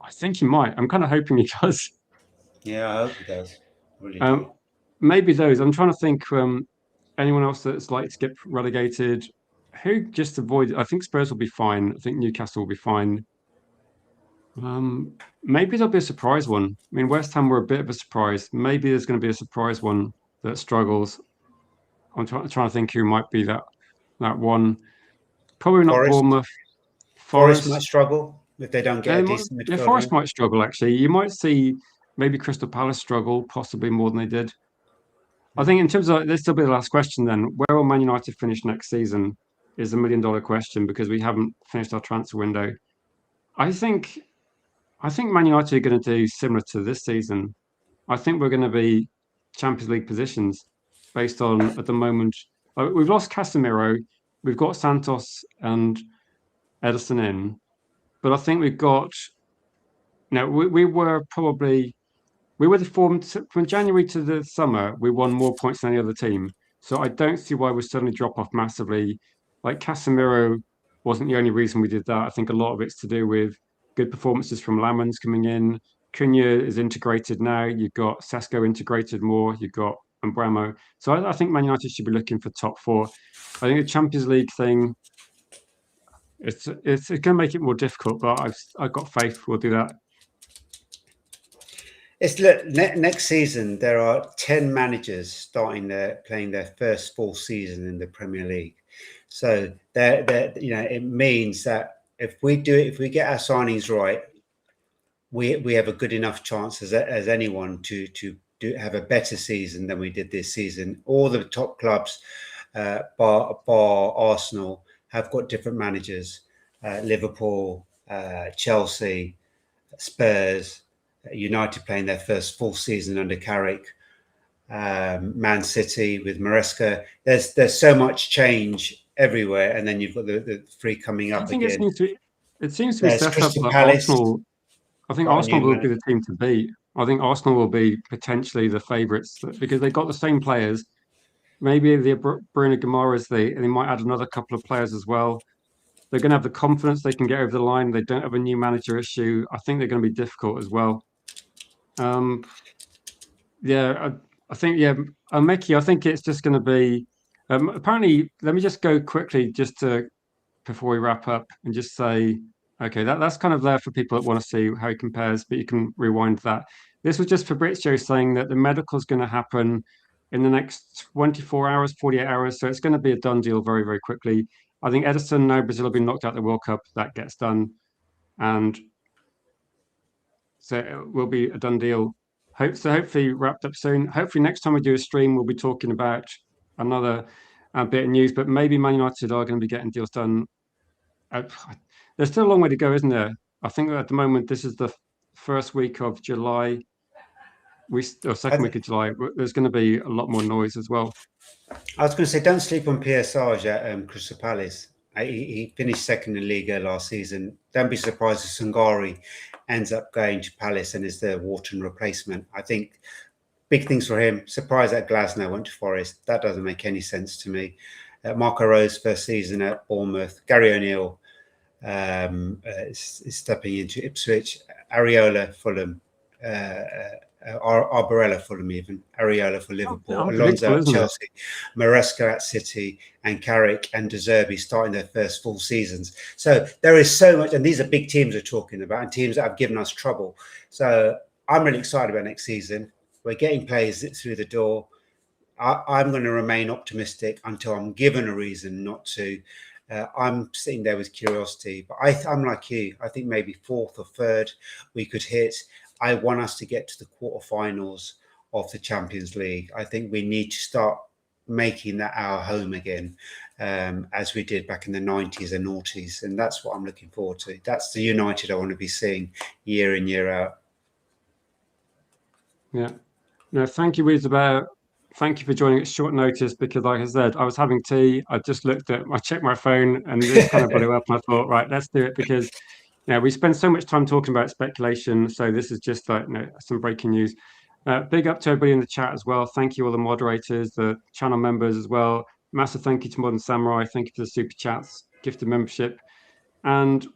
I think he might. I'm kind of hoping he does. Yeah, I hope he does. Really maybe those. I'm trying to think. Anyone else that's likely to get relegated? Who just avoid? I think Spurs will be fine. I think Newcastle will be fine. Maybe there'll be a surprise one. I mean, West Ham were a bit of a surprise. Maybe there's going to be a surprise one that struggles. I'm trying to think who might be that one. Probably not Bournemouth. Forest might struggle if they don't get a decent midfielder. Yeah, Forest might struggle, actually. You might see maybe Crystal Palace struggle, possibly more than they did. I think in terms of, this will be the last question then. Where will Man United finish next season is the $1 million question, because we haven't finished our transfer window. I think Man United are going to do similar to this season. I think we're going to be Champions League positions based on, at the moment, we've lost Casemiro, we've got Santos and Ederson in, but I think we've got, we were the form from January to the summer, we won more points than any other team. So I don't see why we suddenly drop off massively. Like Casemiro wasn't the only reason we did that. I think a lot of it's to do with good performances from Lamans coming in, Cunha is integrated now. You've got Sesko integrated more. You've got Umbramo. So I think Man United should be looking for top four. I think the Champions League thing, it's going to make it more difficult, but I've got faith we'll do that. Next season there are 10 managers playing their first full season in the Premier League. So it means that if we get our signings right, we have a good enough chance as anyone to have a better season than we did this season. All the top clubs, bar Arsenal, have got different managers. Liverpool, Chelsea, Spurs, United playing their first full season under Carrick, Man City with Maresca. There's so much change everywhere, and then you've got the three coming up again. It seems to be set up like Arsenal. I think Arsenal will be the team to beat. I think Arsenal will be potentially the favourites because they've got the same players. Maybe the Bruno Guimaraes, they might add another couple of players as well. They're going to have the confidence they can get over the line. They don't have a new manager issue. I think they're going to be difficult as well. I think Mickey. I think it's just going to be. Apparently, let me just go quickly before we wrap up and just say, okay, that's kind of there for people that want to see how he compares, but you can rewind that. This was just Fabrizio saying that the medical is going to happen in the next 24 hours, 48 hours. So it's going to be a done deal very, very quickly. I think Edison, now Brazil have been knocked out of the World Cup, that gets done. And so it will be a done deal. Hopefully wrapped up soon. Hopefully next time we do a stream, we'll be talking about another bit of news, but maybe Man United are going to be getting deals done. There's still a long way to go, isn't there? I think at the moment, this is the first week of July. Second week of July. There's going to be a lot more noise as well. I was going to say, don't sleep on Pierre Sarge at Crystal Palace. He finished second in Liga last season. Don't be surprised if Sangari ends up going to Palace and is the Wharton replacement. I think big things for him. Surprised that Glasner went to Forest. That doesn't make any sense to me. Marco Rose, first season at Bournemouth. Gary O'Neill is stepping into Ipswich. Areola, Fulham. Arborella, Fulham, even Areola for Liverpool, Alonso at Chelsea, Maresca at City, and Carrick and De Zerbi starting their first full seasons. So there is so much, and these are big teams we're talking about, and teams that have given us trouble. So I'm really excited about next season. We're getting players through the door. I'm going to remain optimistic until I'm given a reason not to. I'm sitting there with curiosity, but I'm like you. I think maybe fourth or third we could hit. I want us to get to the quarterfinals of the Champions League. I think we need to start making that our home again, as we did back in the 90s and noughties. And that's what I'm looking forward to. That's the United I want to be seeing year in, year out. Yeah. No, thank you, Isabel. Thank you for joining at short notice because, like I said, I was having tea. I checked my phone and this kind of brought it up. And I thought, right, let's do it because we spend so much time talking about speculation. So this is just like some breaking news. Big up to everybody in the chat as well. Thank you, all the moderators, the channel members as well. Massive thank you to Modern Samurai. Thank you for the super chats, gifted membership. And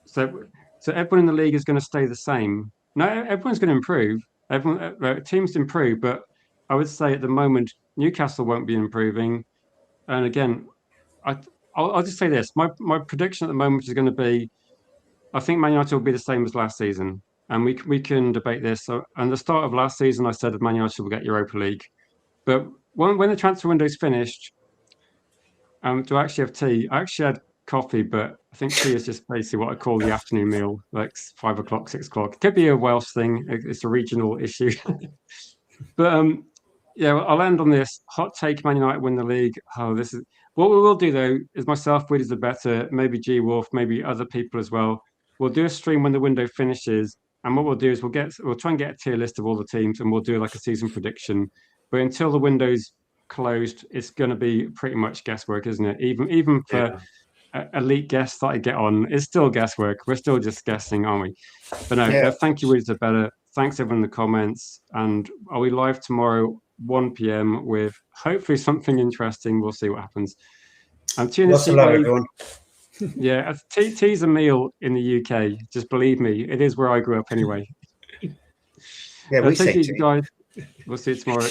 so everyone in the league is going to stay the same. No, everyone's going to improve. Teams improve, but I would say at the moment, Newcastle won't be improving. And again, I'll just say this. My prediction at the moment is going to be, I think Man United will be the same as last season. And we can debate this. So, and the start of last season, I said Man United will get Europa League. But when the transfer window's finished, do I actually have tea? I actually had coffee, but I think tea is just basically what I call the afternoon meal, like 5 o'clock, 6 o'clock. It could be a Welsh thing. It's a regional issue. But I'll end on this. Hot take: Man United win the league. Oh, this is what we will do though. Is myself, Weed is a better, maybe G Wolf, maybe other people as well. We'll do a stream when the window finishes, and what we'll do is we'll try and get a tier list of all the teams, and we'll do like a season prediction. But until the window's closed, it's going to be pretty much guesswork, isn't it? Even for elite guests that I get on, it's still guesswork. We're still just guessing, aren't we? But no, thank you, Weed is a better. Thanks everyone in the comments, and are we live tomorrow 1 p.m. with hopefully something interesting? We'll see what happens. Lots of love, everyone. Yeah, tea's a meal in the UK. Just believe me, it is where I grew up anyway. Yeah, we Thank say you, team. guys. We'll see you tomorrow.